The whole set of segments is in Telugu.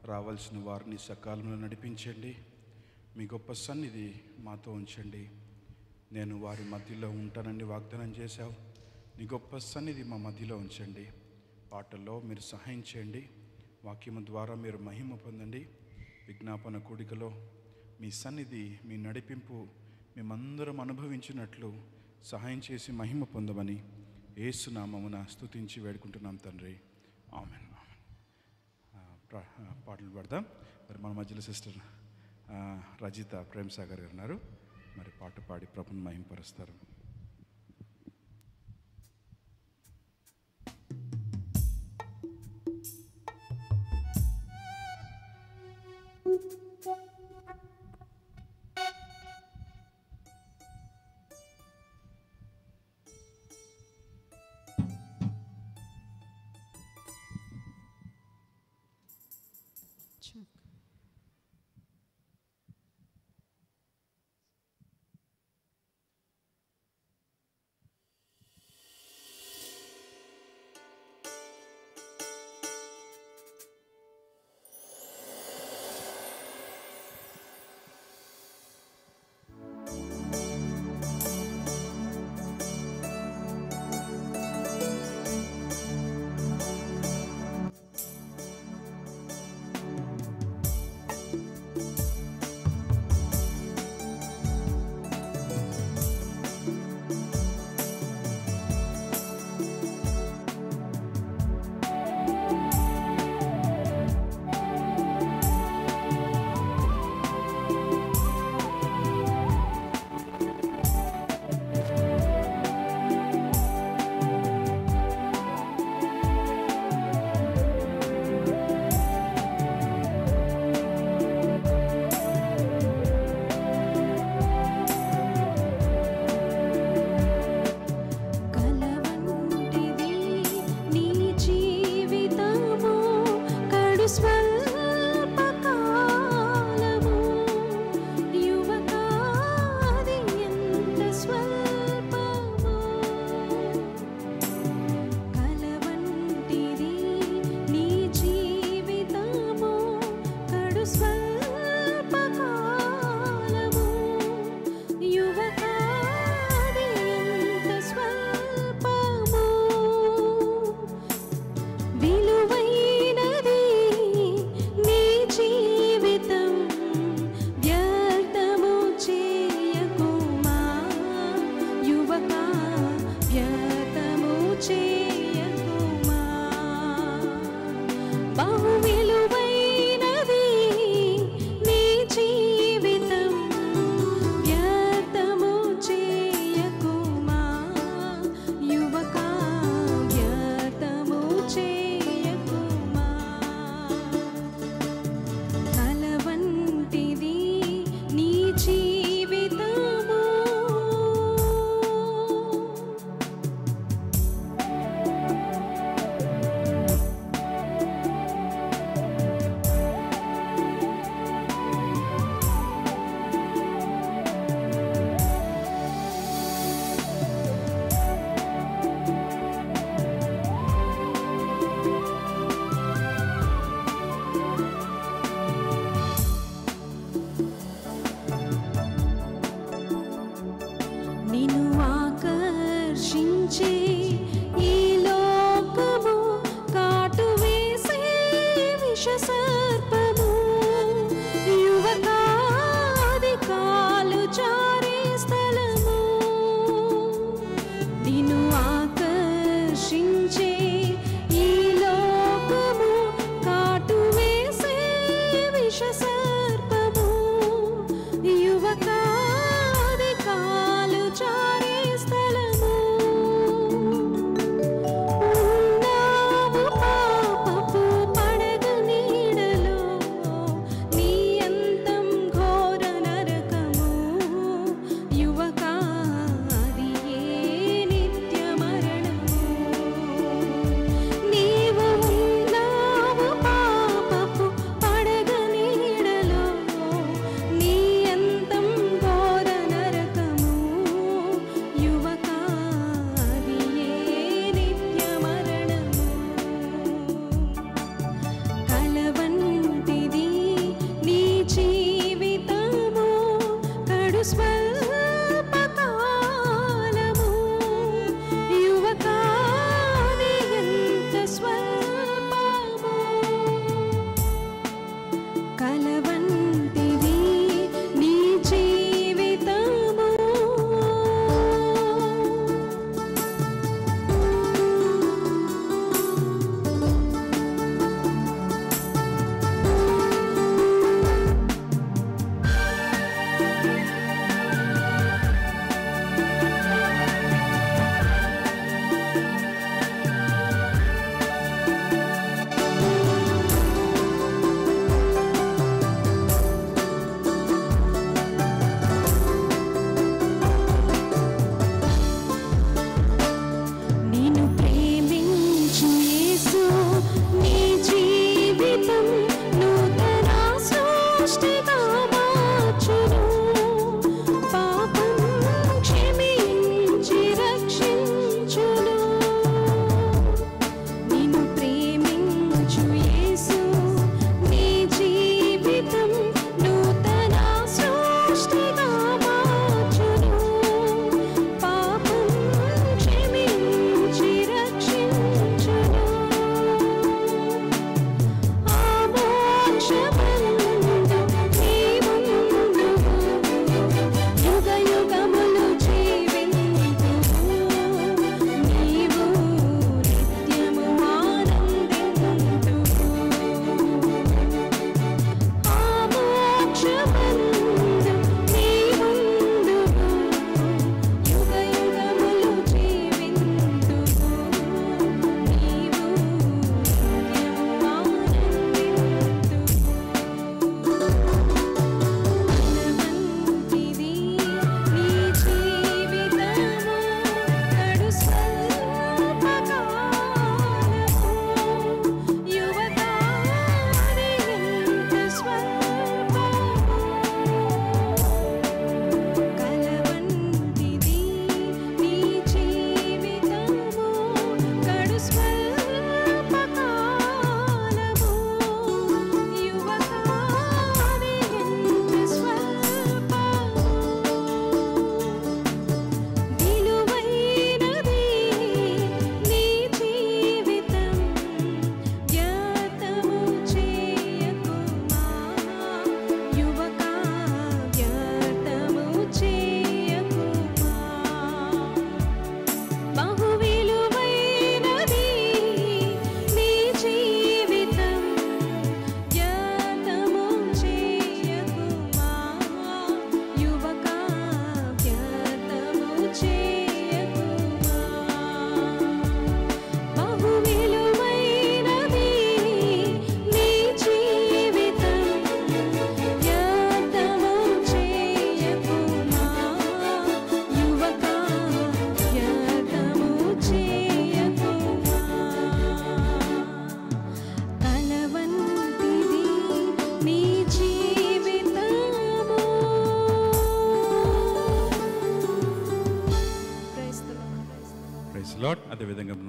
రావాల్సిన వారిని సకాలంలో నడిపించండి. మీ గొప్ప సన్నిధి మాతో ఉంచండి. నేను వారి మధ్యలో ఉంటానని వాగ్దానం చేశావు. నీ గొప్ప సన్నిధి మా మధ్యలో ఉంచండి. పాటల్లో మీరు సహాయం చేయండి. వాక్యము ద్వారా మీరు మహిమ పొందండి. విజ్ఞాపన కూడికలో మీ సన్నిధి, మీ నడిపింపు మేమందరం అనుభవించినట్లు సహాయం చేసి మహిమ పొందమని యేసునామమున స్తుతించి వేడుకుంటున్నాం తండ్రి. ఆమేన్. పాటలు పాడదాం. మరి మన మధ్యలో సిస్టర్ రజిత ప్రేమ్ సాగర్ గారు ఉన్నారు. మరి పాట పాడి ప్రభుని మహిమపరుస్తారు.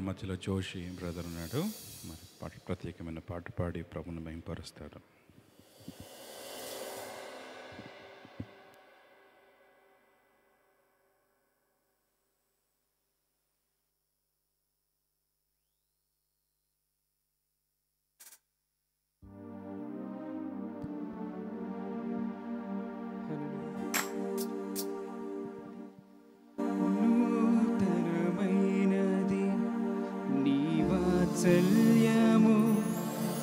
మధ్యలో జోషి బ్రదర్ ఉన్నాడు. మరి ప్రత్యేకమైన పాట పాడి ప్రభుని మహింపరుస్తాడు. వాత్సల్యము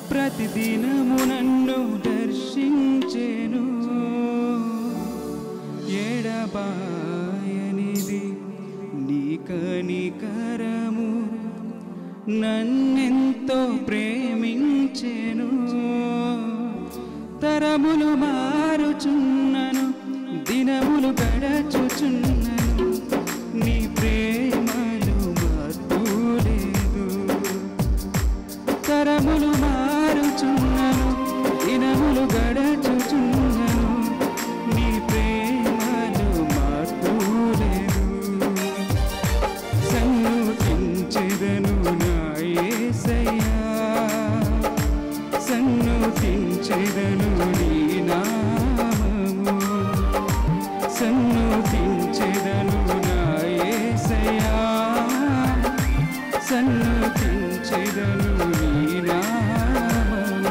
ప్రతిదినము నన్ను దర్శించెను. ఎడబాయనిది నీ కనికరము నన్నెంతో ప్రేమించెను. తరములు మారుచున్నను, దినములు గడచుచున్నను, నీ ప్రేమలు మార్పులేదు. తరములు మారుచున్నను, దినములు గడచుచున్నను, నీ ప్రేమలు మార్పులేదు. సన్నుతించెదను నా యేసయ్యా, సన్నుతించెదను నీ నామము, సన్నుతించెదను నా యేసయ్యా, సన్నుతించెదను నీ నామము.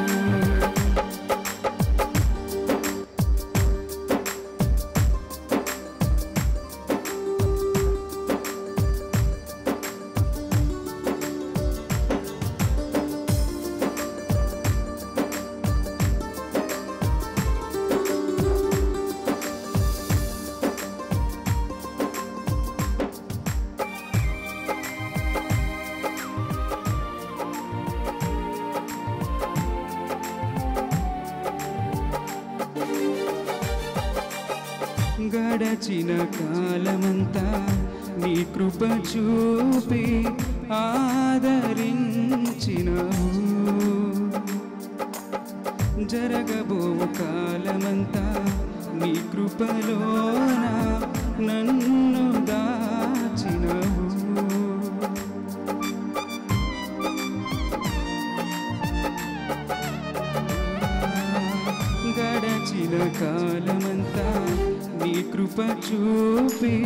గడచిన కాలమంతా నీ కృప చూపి ఆదరించినవు. జరగబోవు కాలమంతా నీ కృపలోన నన్ను దాచినవు. గడచిన కాలమంతా నీ కృప చూపి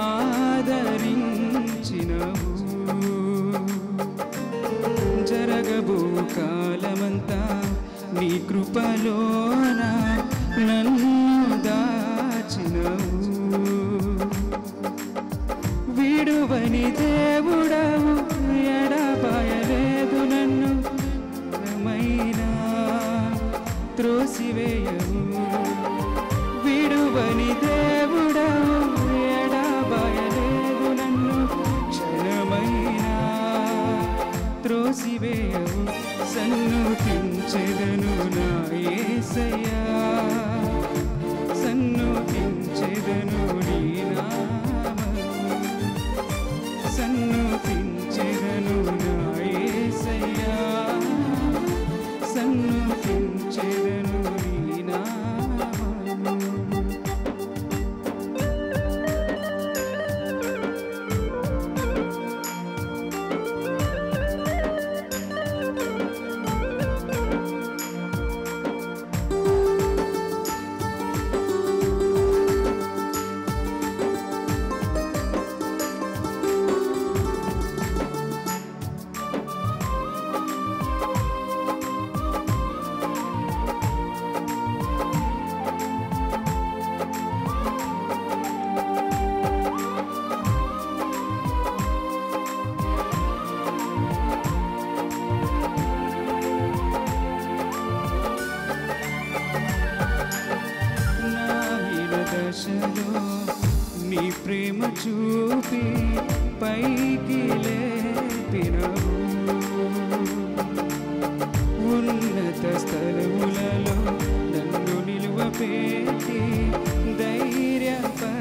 ఆదరించినవు. జరగబో కాలమంతా నీ కృపలోన నన్ను దాచినవు. విడువని దేవుడవు, ఎడబాయలేదు నన్ను, మైనా త్రోసివేయవు. విడువని దేవుడవు, ఎడబాయలేదు నన్ను, క్షణమైనా త్రోసివేయవు. సన్నుతించెదను నా యేసయ్యా, సన్నుతించెదను నీ నామము, సన్నుతించెదను నా యేసయ్యా, సన్నుతించెదను నీ నామము. దశలో నీ ప్రేమ చూపి పైకి లేపినవు. ఉన్నత స్థలములలో నన్ను నిలువపెట్టి ధైర్యపరచినవు.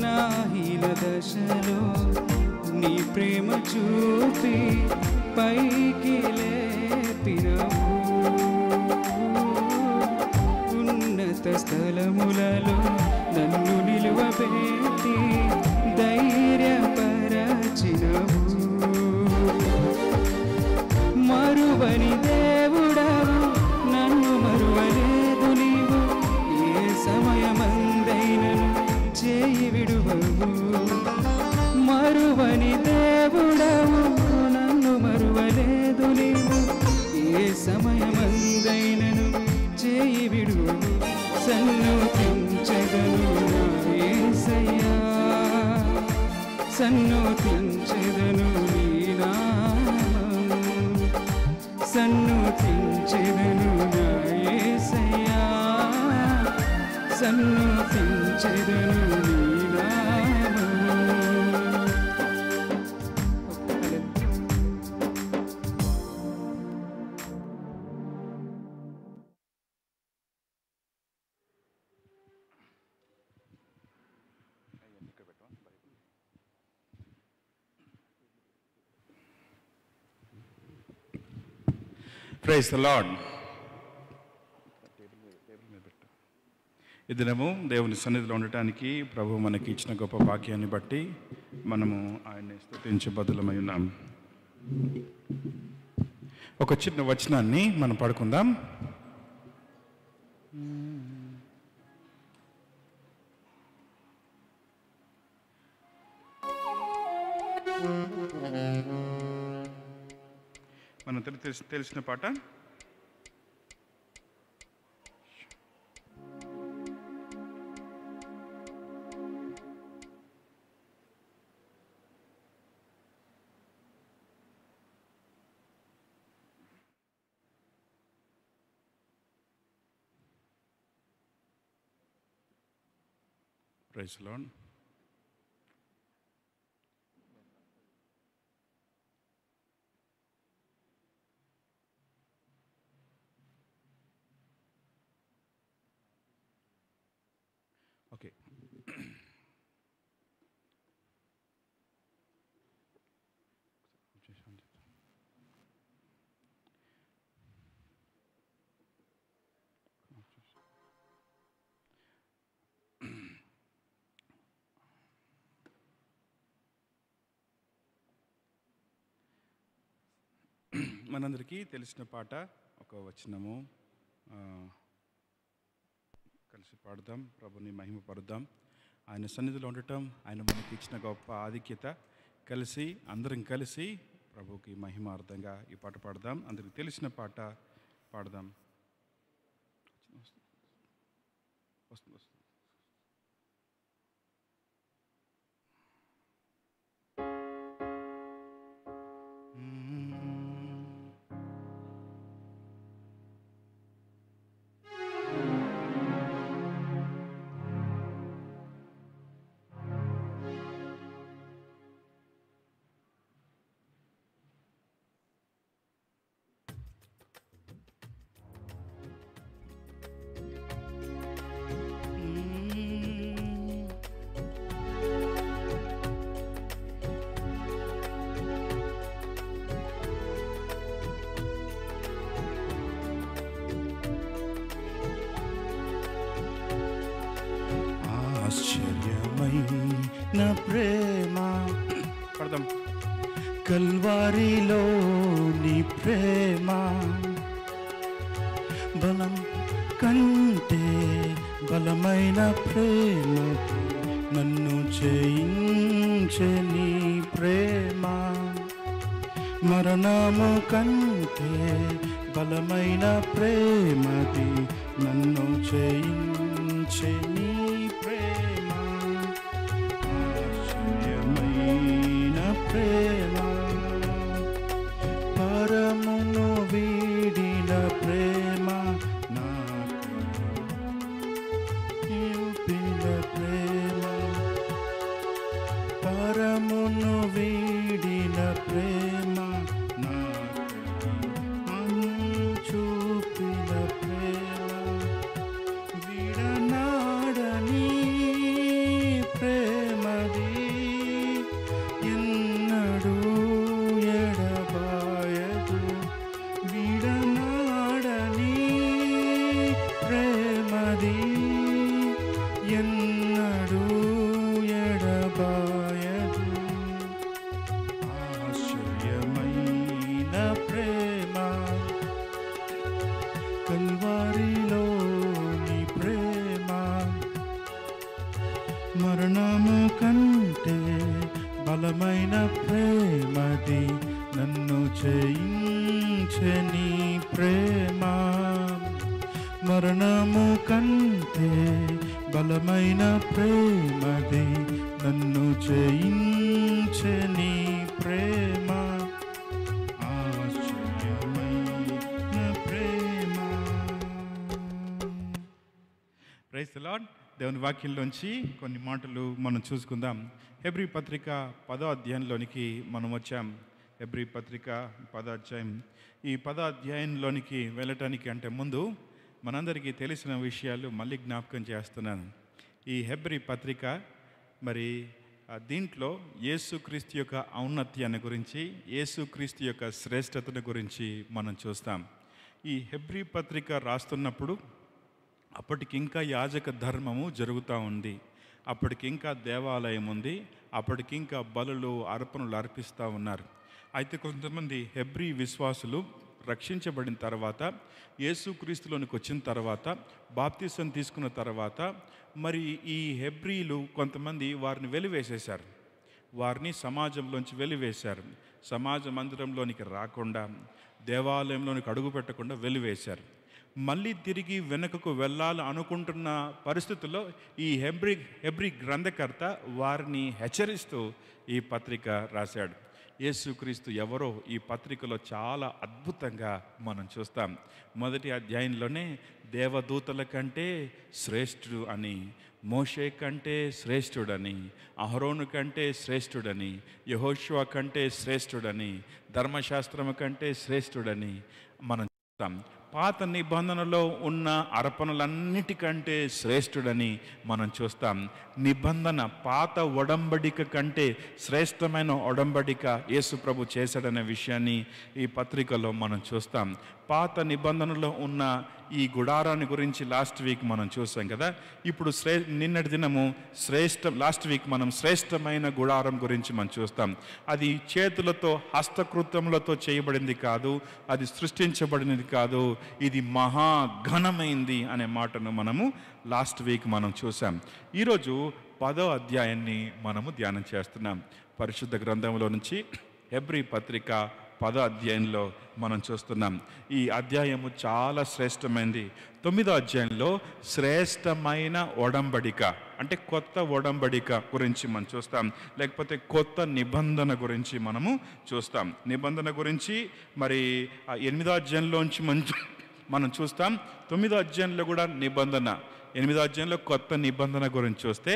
నా హీన దశలో నీ ప్రేమ చూపి పైకి లేపినవు. స్థలములలో నన్ను నిలువబెట్టి ధైర్యపరచినవు. మరువని దేవుడవు, నన్ను మరువలేదు నీవు. ఏ సమయమందైనను చేయి విడువవు. మరువని దేవుడవు, నన్ను మరువలేదు నీవు. ఏ సమయమందైనను చేయి విడువవు. సన్నుతించెదను నా యేసయ్యా, సన్నుతించెదను నీ నామము. సన్నుతించెదను నా యేసయ్యా, సన్నుతించెదను నీ నామము. Praise the lord. ఈ దినము దేవుని సన్నిధిలో ఉండటానికి ప్రభు మనకి ఇచ్చిన గొప్ప భాగ్యాన్ని బట్టి మనము ఆయన్ని స్తుతించే బదులమై ఉన్నాం. ఒక చిన్న వచనాన్ని మనం పడుకుందాం. మనం తెలిసిన పాట. Praise the lord. ఓకే, మనందరికీ తెలిసిన పాట, ఒక వచనము కలిసి పాడుదాం. ప్రభుని మహిమపరుద్దాం. ఆయన సన్నిధిలో ఉండటం, ఆయన మనకి ఇచ్చిన గొప్ప ఆధిక్యత, అందరం కలిసి ప్రభుకి మహిమార్థంగా ఈ పాట పాడదాం. అందరికి తెలిసిన పాట పాడదాం. వస్తుంది. ఆశ్చర్యమైన ప్రేమ పడదాం. కల్వారిలో నీ ప్రేమ బలం కంటే బలమైన ప్రేమ, నన్ను చేయించే నీ ప్రేమ. మరణము కంటే బలమైన ప్రేమది, నన్ను చేయించే నీ ప్రేమ. ఆశ్చర్యమైన ప్రేమ, పరమును వీడిన ప్రేమ, నాకు నింపిన ప్రేమ. పరమును వీడిన ప్రేమ, నాకు చూపిన ప్రేమ. వీడ ఎన్నడూ ఎడబాయదు. ఆశ్చర్యమైన ప్రేమ, కల్వారిలోని ప్రేమ, మరణము కంటే బలమైన ప్రేమది, నన్ను జయించని ప్రేమ. మరణము కంటే బలమైన ప్రేమది, నన్ను జయించని ప్రేమ. ఆశ్చర్యమైన ప్రేమ. Praise the lord. దేవుని వాక్యంలోంచి కొన్ని మాటలు మనం చూసుకుందాం. హెబ్రీ పత్రిక 10వ అధ్యాయంలోనికి మనం వచ్చాం. హెబ్రీ పత్రిక 10వ అధ్యాయం. ఈ 10వ అధ్యాయంలోనికి వెళ్ళటానికి అంటే ముందు మనందరికీ తెలిసిన విషయాలు మళ్ళీ జ్ఞాపకం చేస్తున్నాను. ఈ హెబ్రీ పత్రిక మరి దీంట్లో యేసుక్రీస్తు యొక్క ఔన్నత్యాన్ని గురించి, యేసుక్రీస్తు యొక్క శ్రేష్టతను గురించి మనం చూస్తాం. ఈ హెబ్రీ పత్రిక రాస్తున్నప్పుడు అప్పటికింకా యాజక ధర్మము జరుగుతూ ఉంది, అప్పటికింకా దేవాలయం ఉంది, అప్పటికింకా బలులు అర్పణలు అర్పిస్తూ ఉన్నారు. అయితే కొంతమంది హెబ్రీ విశ్వాసులు రక్షించబడిన తర్వాత, యేసుక్రీస్తులోనికి వచ్చిన తర్వాత, బాప్తిసం తీసుకున్న తర్వాత మరి ఈ హెబ్రీలు కొంతమంది వారిని వెలివేసేశారు, వారిని సమాజంలోంచి వెలివేశారు. సమాజ మందిరంలోనికి రాకుండా, దేవాలయంలోనికి అడుగు పెట్టకుండా వెలివేశారు. మళ్ళీ తిరిగి వెనుకకు వెళ్ళాలి అనుకుంటున్న పరిస్థితుల్లో ఈ హెబ్రీ గ్రంథకర్త వారిని హెచ్చరిస్తూ ఈ పత్రిక రాశాడు. యేసుక్రీస్తు ఎవరో ఈ పత్రికలో చాలా అద్భుతంగా మనం చూస్తాం. మొదటి అధ్యాయంలోనే దేవదూతల కంటే శ్రేష్ఠుడు అని, మోషే కంటే శ్రేష్ఠుడని, అహరోను కంటే శ్రేష్ఠుడని, యెహోషువ కంటే శ్రేష్ఠుడని, ధర్మశాస్త్రము కంటే శ్రేష్ఠుడని మనం చూస్తాం. పాత నిబంధనలో ఉన్న అర్పణలన్నిటికంటే శ్రేష్ఠుడని మనం చూస్తాం. నిబంధన పాత ఒడంబడిక కంటే శ్రేష్టమైన ఒడంబడిక యేసు ప్రభు చేశాడనే విషయాన్ని ఈ పత్రికలో మనం చూస్తాం. పాత నిబంధనలో ఉన్న ఈ గుడారాన్ని గురించి లాస్ట్ వీక్ మనం చూసాం కదా. ఇప్పుడు నిన్నటి దినము లాస్ట్ వీక్ మనం శ్రేష్టమైన గుడారం గురించి మనం చూస్తాం. అది చేతులతో హస్తకృత్యములతో చేయబడింది కాదు, అది సృష్టించబడినది కాదు, ఇది మహాఘనమైంది అనే మాటను మనము లాస్ట్ వీక్ మనం చూసాం. ఈరోజు 10వ అధ్యాయాన్ని మనము ధ్యానం చేస్తున్నాం. పరిశుద్ధ గ్రంథంలో నుంచి హెబ్రీ పత్రిక 10వ అధ్యాయంలో మనం చూస్తున్నాం. ఈ అధ్యాయము చాలా శ్రేష్టమైనది. 9వ అధ్యాయంలో శ్రేష్టమైన ఒడంబడిక అంటే కొత్త ఒడంబడిక గురించి మనం చూస్తాం, లేకపోతే కొత్త నిబంధన గురించి మనము చూస్తాం. నిబంధన గురించి మరి 8వ అధ్యాయంలోంచి మనం చూస్తాం. 9వ అధ్యాయంలో కూడా నిబంధన, 8వ అధ్యాయంలో కొత్త నిబంధన గురించి చూస్తే,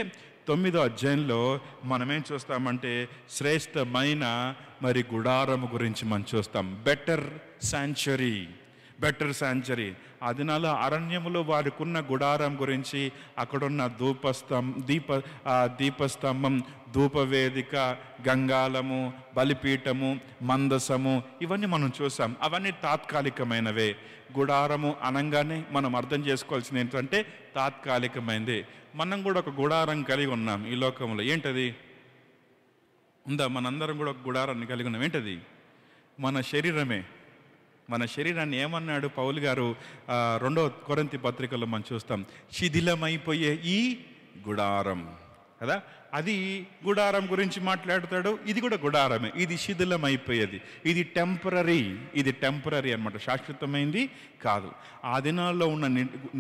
9వ అధ్యాయంలో మనమేం చూస్తామంటే శ్రేష్టమైన మరి గుడారము గురించి మనం చూస్తాం. Better sanctuary. ఆ దినాల అరణ్యములో వారికి ఉన్న గుడారం గురించి, అక్కడున్న దీపస్తంభం, ధూపవేదిక, గంగాలము, బలిపీఠము, మందసము, ఇవన్నీ మనం చూసాం. అవన్నీ తాత్కాలికమైనవే. గుడారము అనగానే మనం అర్థం చేసుకోవాల్సింది ఏంటంటే తాత్కాలికమైనది. మనం కూడా ఒక గుడారం కలిగి ఉన్నాం ఈ లోకంలో. ఏంటది ఉందా? మనందరం కూడా ఒక గుడారాన్ని కలిగి ఉన్నాం. ఏంటది? మన శరీరమే. మన శరీరాన్ని ఏమన్నాడు పౌలు గారు 2వ కొరింథీ పత్రికలో మనం చూస్తాం. శిథిలమైపోయే ఈ గుడారం కదా, అది గుడారం గురించి మాట్లాడతాడు. ఇది కూడా గుడారమే, ఇది శిథిలమైపోయేది, ఇది టెంపరరీ అన్నమాట, శాశ్వతమైంది కాదు. ఆ దినాల్లో ఉన్న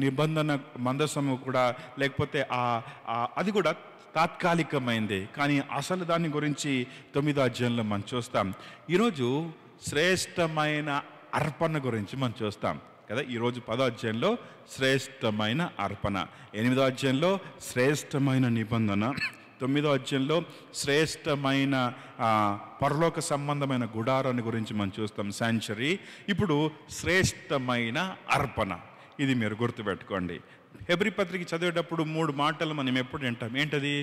నిబంధన మందసము కూడా, లేకపోతే అది కూడా తాత్కాలికమైంది. కానీ అసలు దాని గురించి 9వ అధ్యాయంలో మనం చూస్తాం. ఈరోజు శ్రేష్టమైన అర్పణ గురించి మనం చూస్తాం కదా. ఈరోజు 10వ అధ్యాయంలో శ్రేష్టమైన అర్పణ, 8వ అధ్యాయంలో శ్రేష్టమైన నిబంధన, 9వ అధ్యాయంలో శ్రేష్టమైన పరలోక సంబంధమైన గుడారాన్ని గురించి మనం చూస్తాం, శాంచురీ. ఇప్పుడు శ్రేష్టమైన అర్పణ, ఇది మీరు గుర్తుపెట్టుకోండి. హెబ్రీ పత్రిక చదివేటప్పుడు 3 మాటలు మనం ఎప్పుడు వింటాం. ఏంటది?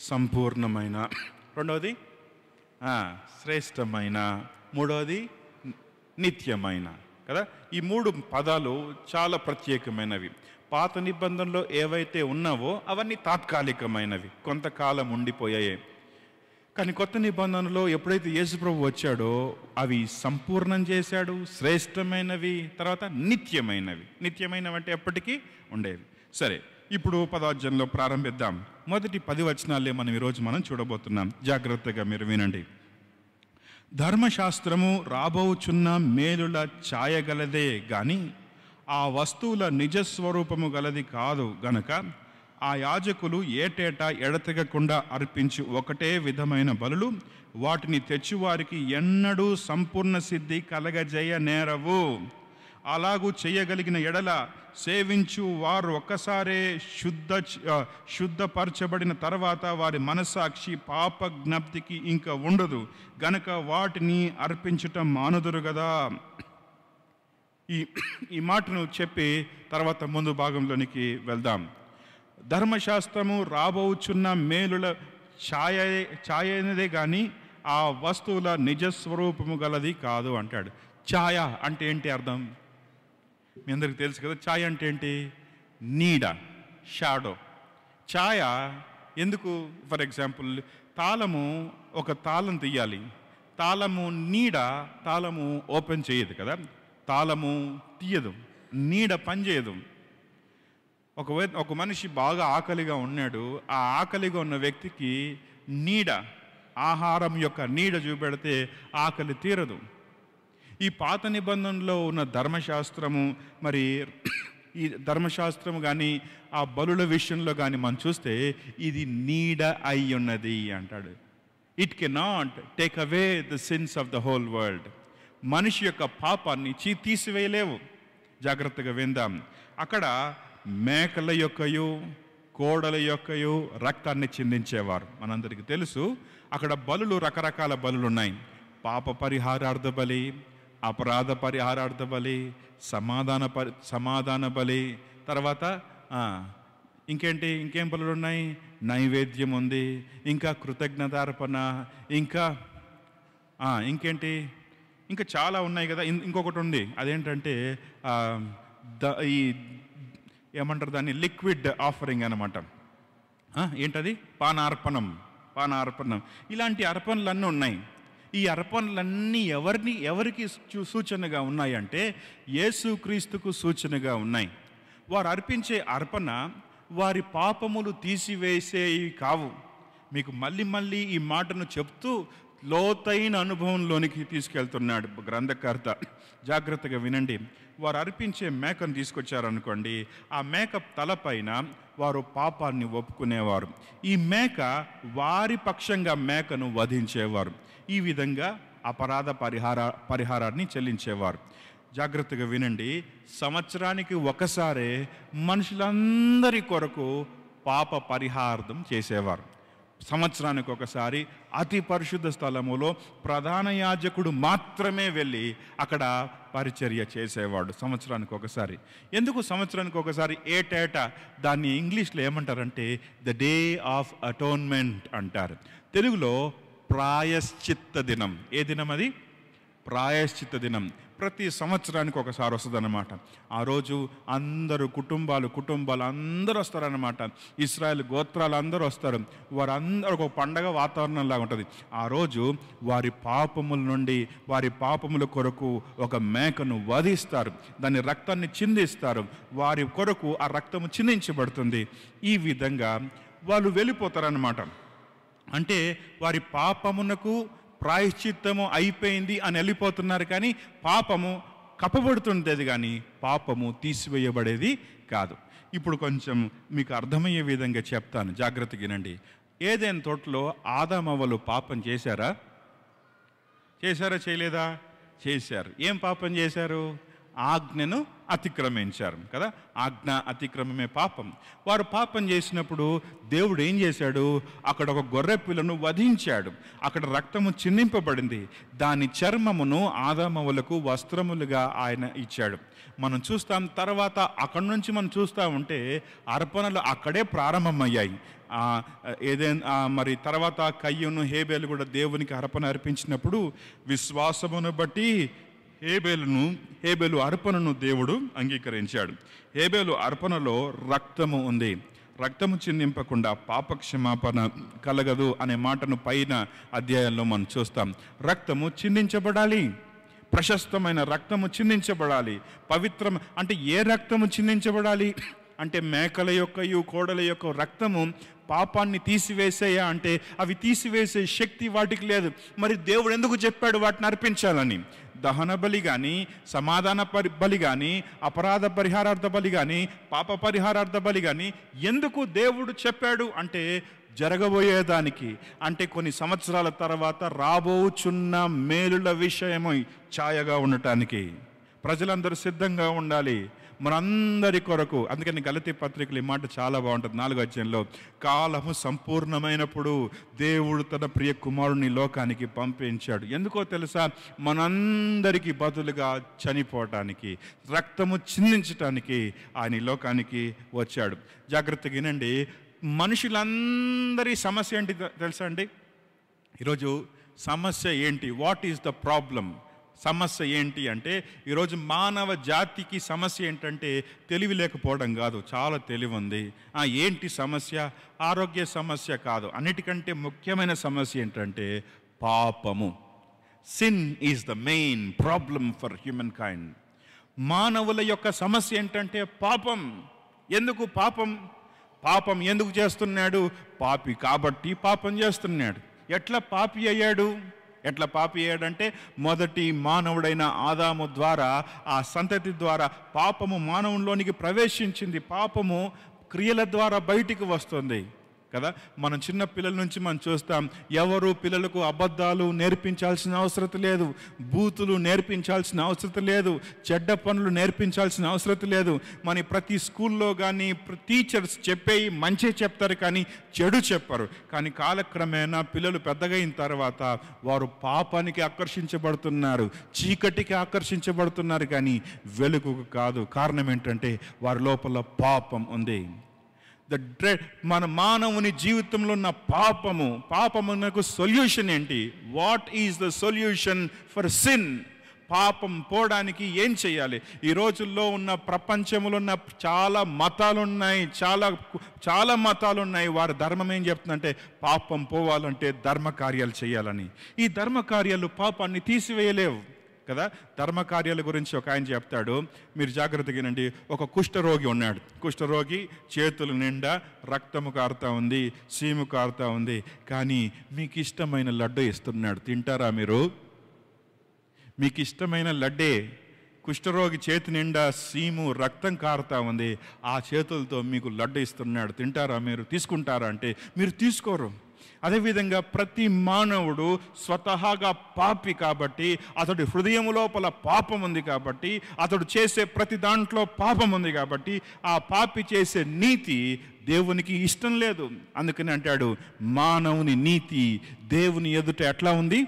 సంపూర్ణమైన, రెండవది శ్రేష్టమైన, మూడవది నిత్యమైన కదా. ఈ 3 పదాలు చాలా ప్రత్యేకమైనవి. పాత నిబంధనలో ఏవైతే ఉన్నావో అవన్నీ తాత్కాలికమైనవి, కొంతకాలం ఉండిపోయాయి. కానీ కొత్త నిబంధనలో ఎప్పుడైతే యేసుప్రభు వచ్చాడో అవి సంపూర్ణం చేశాడు, శ్రేష్టమైనవి, తర్వాత నిత్యమైనవి. నిత్యమైనవి అంటే ఎప్పటికీ ఉండేవి. సరే, ఇప్పుడు 10వ అధ్యాయంలో ప్రారంభిద్దాం. మొదటి 10 వచనాలే మనం చూడబోతున్నాం. జాగ్రత్తగా మీరు వినండి. ధర్మశాస్త్రము రాబోచున్న మేలుల ఛాయగలదే గాని ఆ వస్తువుల నిజస్వరూపము గలది కాదు గనక ఆ యాజకులు ఏటేటా ఎడతెగకుండా అర్పించి ఒకటే విధమైన బలులు వాటిని తెచ్చివారికి ఎన్నడూ సంపూర్ణ సిద్ధి కలగజేయ నేరవు. అలాగూ చేయగలిగిన ఎడల సేవించు వారు ఒక్కసారే శుద్ధపరచబడిన తర్వాత వారి మనస్సాక్షి పాప జ్ఞప్తికి ఇంకా ఉండదు గనక వాటిని అర్పించటం మానుదురు కదా. ఈ మాటను చెప్పి తర్వాత ముందు భాగంలోనికి వెళ్దాం. ధర్మశాస్త్రము రాబోచున్న మేలుల ఛాయనేదే కానీ ఆ వస్తువుల నిజస్వరూపము గలది కాదు అంటాడు. ఛాయ అంటే ఏంటి అర్థం? మీ అందరికి తెలుసు కదా. ఛాయ అంటే ఏంటి? నీడ, షాడో. ఛాయ ఎందుకు? ఫర్ ఎగ్జాంపుల్, ఒక తాళం తీయాలి. తాళము నీడ తాళము ఓపెన్ చేయదు కదా, తాళము తీయదు, నీడ పనిచేయదు. ఒక మనిషి బాగా ఆకలిగా ఉన్నాడు. ఆ ఆకలిగా ఉన్న వ్యక్తికి నీడ, ఆహారం యొక్క నీడ చూపెడితే ఆకలి తీరదు. ఈ పాత నిబంధనలో ఉన్న ధర్మశాస్త్రము, మరి ఈ ధర్మశాస్త్రము కానీ ఆ బలుల విషయంలో కానీ మనం చూస్తే ఇది నీడ అయి ఉన్నది అంటాడు. It cannot take away the sins of the whole world. మనిషి యొక్క పాపాన్ని తీసివేయలేవు. జాగ్రత్తగా విందాం. అక్కడ మేకల యొక్కయు కోడల యొక్కయు రక్తాన్ని చిందించేవారు. మనందరికీ తెలుసు. అక్కడ బలులు, రకరకాల బలులు ఉన్నాయి. పాప పరిహారార్థ బలి, అపరాధ పరిహారార్థ బలి, సమాధాన బలి, తర్వాత ఇంకేం బలులు ఉన్నాయి? నైవేద్యం ఉంది, ఇంకా కృతజ్ఞతార్పణ, ఇంకా చాలా ఉన్నాయి కదా. ఇంకొకటి ఉంది, అదేంటంటే ఏమంటారు దాన్ని? లిక్విడ్ ఆఫరింగ్ అనమాట. ఏంటది? పానార్పణం. ఇలాంటి అర్పణలన్నీ ఉన్నాయి. ఈ అర్పణలన్నీ ఎవరికి సూచనగా ఉన్నాయంటే యేసుక్రీస్తుకు సూచనగా ఉన్నాయి. వారు అర్పించే అర్పణ వారి పాపములు తీసివేసేవి కావు. మీకు మళ్ళీ ఈ మాటను చెప్తూ లోతైన అనుభవంలోనికి తీసుకెళ్తున్నాడు గ్రంథకర్త. జాగ్రత్తగా వినండి. వారు అర్పించే మేకను తీసుకొచ్చారనుకోండి, ఆ మేక తలపైన వారు పాపాన్ని ఒప్పుకునేవారు. ఈ మేక వారి పక్షంగా మేకను వధించేవారు. ఈ విధంగా అపరాధ పరిహారాన్ని చెల్లించేవారు. జాగ్రత్తగా వినండి. సంవత్సరానికి ఒకసారే మనుషులందరి కొరకు పాప పరిహారం చేసేవారు. సంవత్సరానికి ఒకసారి అతి పరిశుద్ధ స్థలములో ప్రధాన యాజకుడు మాత్రమే వెళ్ళి అక్కడ పరిచర్య చేసేవాడు. సంవత్సరానికి ఒకసారి. ఎందుకు సంవత్సరానికి ఒకసారి? ఏటేటా. దాన్ని ఇంగ్లీష్లో ఏమంటారంటే ద డే ఆఫ్ అటోన్మెంట్ అంటారు. తెలుగులో ప్రాయశ్చిత్త దినం. ఏ దినం అది? ప్రాయశ్చిత్త దినం. ప్రతి సంవత్సరానికి ఒకసారి వస్తుంది అన్నమాట. ఆ రోజు అందరూ కుటుంబాలు అందరూ వస్తారన్నమాట. ఇశ్రాయేల్ గోత్రాలు అందరూ వస్తారు. వారందరూ ఒక పండగ వాతావరణంలాగా ఉంటుంది. ఆ రోజు వారి పాపముల నుండి, వారి పాపముల కొరకు ఒక మేకను వధిస్తారు. దాని రక్తాన్ని చిందిస్తారు. వారి కొరకు ఆ రక్తము చిందించబడుతుంది. ఈ విధంగా వాళ్ళు వెళ్ళిపోతారన్నమాట. అంటే వారి పాపమునకు ప్రాయశ్చిత్తము అయిపోయింది అని వెళ్ళిపోతున్నారు. కానీ పాపము కప్పబడుతుండేది, కానీ పాపము తీసివేయబడేది కాదు. ఇప్పుడు కొంచెం మీకు అర్థమయ్యే విధంగా చెప్తాను, జాగ్రత్తగా వినండి. ఏదైనా తోటలో ఆదామవ్వలు పాపం చేశారా? చేయలేదా? చేశారు. ఏం పాపం చేశారు? ఆజ్ఞను అతిక్రమించారు కదా. ఆజ్ఞ అతిక్రమమే పాపం. వారు పాపం చేసినప్పుడు దేవుడు ఏం చేశాడు? అక్కడ ఒక గొర్రె పిల్లను వధించాడు. అక్కడ రక్తము చిందింపబడింది. దాని చర్మమును ఆదామవులకు వస్త్రములుగా ఆయన ఇచ్చాడు. మనం చూస్తాం. తర్వాత అక్కడి నుంచి మనం చూస్తూ ఉంటే అర్పణలు అక్కడే ప్రారంభమయ్యాయి. మరి తర్వాత కయ్యూను హేబేలు కూడా దేవునికి అర్పణ అర్పించినప్పుడు విశ్వాసమును బట్టి హేబేలు అర్పణను దేవుడు అంగీకరించాడు. హేబేలు అర్పణలో రక్తము ఉంది. రక్తము చిందింపకుండా పాపక్షమాపణ కలగదు అనే మాటను పైన అధ్యాయంలో మనం చూస్తాం. రక్తము చిందించబడాలి, ప్రశస్తమైన రక్తము చిందించబడాలి. పవిత్రం అంటే ఏ రక్తము చిందించబడాలి అంటే మేకల యొక్కయు కోడల యొక్క రక్తము పాపాన్ని తీసివేసేయా అంటే అవి తీసివేసే శక్తి వాటికి లేదు. మరి దేవుడు ఎందుకు చెప్పాడు వాటిని అర్పించాలని? దహన బలి కానీ, సమాధాన బలి కానీ, అపరాధ పరిహారార్థ బలి కానీ, పాప పరిహారార్థ బలి కానీ ఎందుకు దేవుడు చెప్పాడు అంటే జరగబోయేదానికి, అంటే కొన్ని సంవత్సరాల తర్వాత రాబోచున్న మేలుల విషయమై ఛాయగా ఉండటానికి. ప్రజలందరూ సిద్ధంగా ఉండాలి మనందరి కొరకు. అందుకని గలతీ పత్రికలు ఈ మాట చాలా బాగుంటుంది. 4వ అధ్యాయంలో కాలము సంపూర్ణమైనప్పుడు దేవుడు తన ప్రియ కుమారుని లోకానికి పంపించాడు. ఎందుకో తెలుసా? మనందరికీ బదులుగా చనిపోవటానికి, రక్తము చిందించటానికి ఆయన లోకానికి వచ్చాడు. జాగ్రత్తగా వినండి. మనుషులందరి సమస్య ఏంటి తెలుసా అండి? ఈరోజు సమస్య ఏంటి? What is the problem? సమస్య ఏంటి అంటే ఈరోజు మానవ జాతికి సమస్య ఏంటంటే తెలివి లేకపోవడం కాదు, చాలా తెలివి ఉంది. ఏంటి సమస్య? ఆరోగ్య సమస్య కాదు. అన్నిటికంటే ముఖ్యమైన సమస్య ఏంటంటే పాపము. Sin is the main problem for human kind. మానవుల యొక్క సమస్య ఏంటంటే పాపం. ఎందుకు పాపం? పాపం ఎందుకు చేస్తున్నాడు? పాపి కాబట్టి పాపం చేస్తున్నాడు. ఎట్లా పాపి అయ్యాడంటే మొదటి మానవుడైన ఆదాము ద్వారా, ఆ సంతతి ద్వారా పాపము మానవుల్లోనికి ప్రవేశించింది. పాపము క్రియల ద్వారా బయటికి వస్తుంది కదా. మనం చిన్న పిల్లల నుంచి మనం చూస్తాం, ఎవరు పిల్లలకు అబద్ధాలు నేర్పించాల్సిన అవసరం లేదు, బూతులు నేర్పించాల్సిన అవసరం లేదు, చెడ్డ పనులు నేర్పించాల్సిన అవసరం లేదు. మన ప్రతి స్కూల్లో కానీ టీచర్స్ చెప్పేవి మంచి చెప్తారు కానీ చెడు చెప్పరు. కానీ కాలక్రమేణా పిల్లలు పెద్దగా అయిన తర్వాత వారు పాపానికి ఆకర్షించబడుతున్నారు, చీకటికి ఆకర్షించబడుతున్నారు కానీ వెలుగుకు కాదు. కారణం ఏంటంటే వారి లోపల పాపం ఉంది. మన మానవుని జీవితంలో ఉన్న పాపమునకు సొల్యూషన్ ఏంటి? What is the solution for sin? పాపం పోవడానికి ఏం చేయాలి? ఈ రోజుల్లో ఉన్న ప్రపంచంలో ఉన్న చాలా మతాలు ఉన్నాయి. వారి ధర్మం ఏం చెప్తుందంటే పాపం పోవాలంటే ధర్మ కార్యాలు చేయాలని. ఈ ధర్మ కార్యాలు పాపాన్ని తీసివేయలేవు కదా. ధర్మ కార్యాల గురించి ఒక ఆయన చెప్తాడు, మీరు జాగ్రత్తగా వినండి. ఒక కుష్ఠరోగి ఉన్నాడు. కుష్ఠరోగి చేతుల నిండా రక్తము కారుతా ఉంది, సీము కారుతా ఉంది. కానీ మీకు ఇష్టమైన లడ్డు ఇస్తున్నాడు, తింటారా మీరు? మీకు ఇష్టమైన లడ్డే. కుష్ఠరోగి చేతి నిండా సీము రక్తం కారుతా ఉంది, ఆ చేతులతో మీకు లడ్డు ఇస్తున్నాడు, తింటారా మీరు? తీసుకుంటారా అంటే మీరు తీసుకోరు. అదేవిధంగా ప్రతి మానవుడు స్వతహాగా పాపి కాబట్టి, అతడి హృదయం లోపల పాపం ఉంది కాబట్టి, అతడు చేసే ప్రతి దాంట్లో పాపం ఉంది కాబట్టి ఆ పాపి చేసే నీతి దేవునికి ఇష్టం లేదు. అందుకని అంటాడు, మానవుని నీతి దేవుని ఎదుట ఎట్లా ఉంది?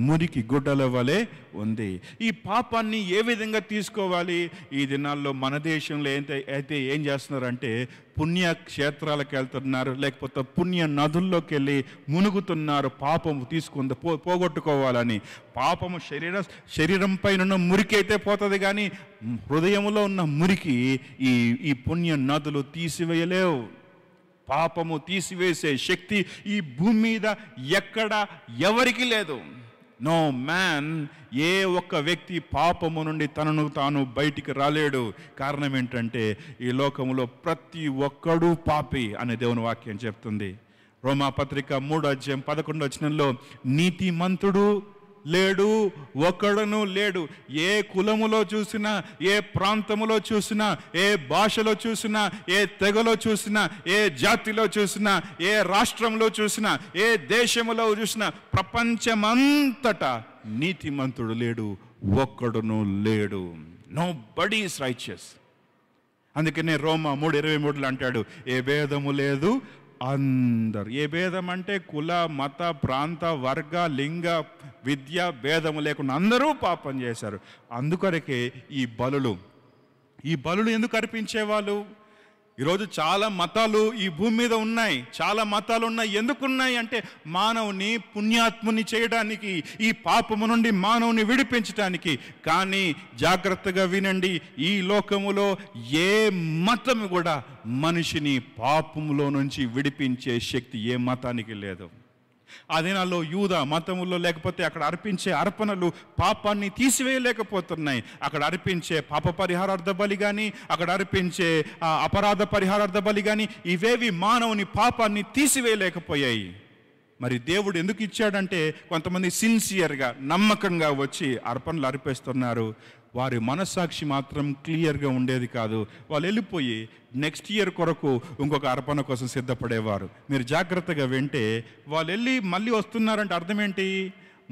మురికి గుడ్డల వలె ఉంది. ఈ పాపాన్ని ఏ విధంగా తీసుకోవాలి? ఈ దినాల్లో మన దేశంలో అయితే ఏం చేస్తున్నారంటే పుణ్యక్షేత్రాలకు వెళ్తున్నారు, లేకపోతే పుణ్య నదుల్లోకి వెళ్ళి మునుగుతున్నారు పాపము పోగొట్టుకోవాలని. పాపము శరీరం పైన ఉన్న మురికి అయితే పోతుంది కానీ హృదయంలో ఉన్న మురికి ఈ పుణ్య నదులు తీసివేయలేవు. పాపము తీసివేసే శక్తి ఈ భూమి మీద ఎవరికి లేదు. నో మ్యాన్, ఏ ఒక్క వ్యక్తి పాపము నుండి తనను తాను బయటికి రాలేడు. కారణం ఏంటంటే ఈ లోకంలో ప్రతి ఒక్కడూ పాపి అనే దేవుని వాక్యం చెప్తుంది. రోమాపత్రిక 3వ అధ్యాయం 11వ వచనంలో నీతిమంతుడు లేడు, ఒక్కడును లేడు. ఏ కులములో చూసినా, ఏ ప్రాంతములో చూసినా, ఏ భాషలో చూసినా, ఏ తెగలో చూసినా, ఏ జాతిలో చూసినా, ఏ రాష్ట్రంలో చూసినా, ఏ దేశములో చూసినా, ప్రపంచమంతటా నీతిమంతుడు లేడు, ఒక్కడును లేడు. Nobody is righteous. అందుకనే రోమా 3:23 అంటాడు, ఏ భేదము లేదు అందరు. ఏ భేదం అంటే కుల, మత, ప్రాంత, వర్గ, లింగ, విద్య భేదము లేకుండా అందరూ పాపం చేశారు. అందుకొరకే ఈ బలులు ఎందుకు అర్పించేవాళ్ళు? ఈరోజు చాలా మతాలు ఈ భూమి మీద ఉన్నాయి, చాలా మతాలు ఉన్నాయి. ఎందుకున్నాయి అంటే మానవుని పుణ్యాత్ముని చేయడానికి, ఈ పాపము నుండి మానవుని విడిపించడానికి. కానీ జాగ్రత్తగా వినండి, ఈ లోకములో ఏ మతము కూడా మనిషిని పాపములో నుంచి విడిపించే శక్తి ఏ మతానికి లేదు. ఆ దినాల్లో యూదా మతములో లేకపోతే అక్కడ అర్పించే అర్పణలు పాపాన్ని తీసివేయలేకపోతున్నాయి. అక్కడ అర్పించే పాప పరిహారార్థ బలి కానీ, అక్కడ అర్పించే అపరాధ పరిహారార్థ బలి కానీ, ఇవేవి మానవుని పాపాన్ని తీసివేయలేకపోయాయి. మరి దేవుడు ఎందుకు ఇచ్చాడంటే కొంతమంది సిన్సియర్గా నమ్మకంగా వచ్చి అర్పణలు అర్పిస్తున్నారు. వారి మనస్సాక్షి మాత్రం క్లియర్గా ఉండేది కాదు. వాళ్ళు వెళ్ళిపోయి నెక్స్ట్ ఇయర్ కొరకు ఇంకొక అర్పణ కోసం సిద్ధపడేవారు. మీరు జాగ్రత్తగా వింటే వాళ్ళు వెళ్ళి మళ్ళీ వస్తున్నారంటే అర్థం ఏంటి?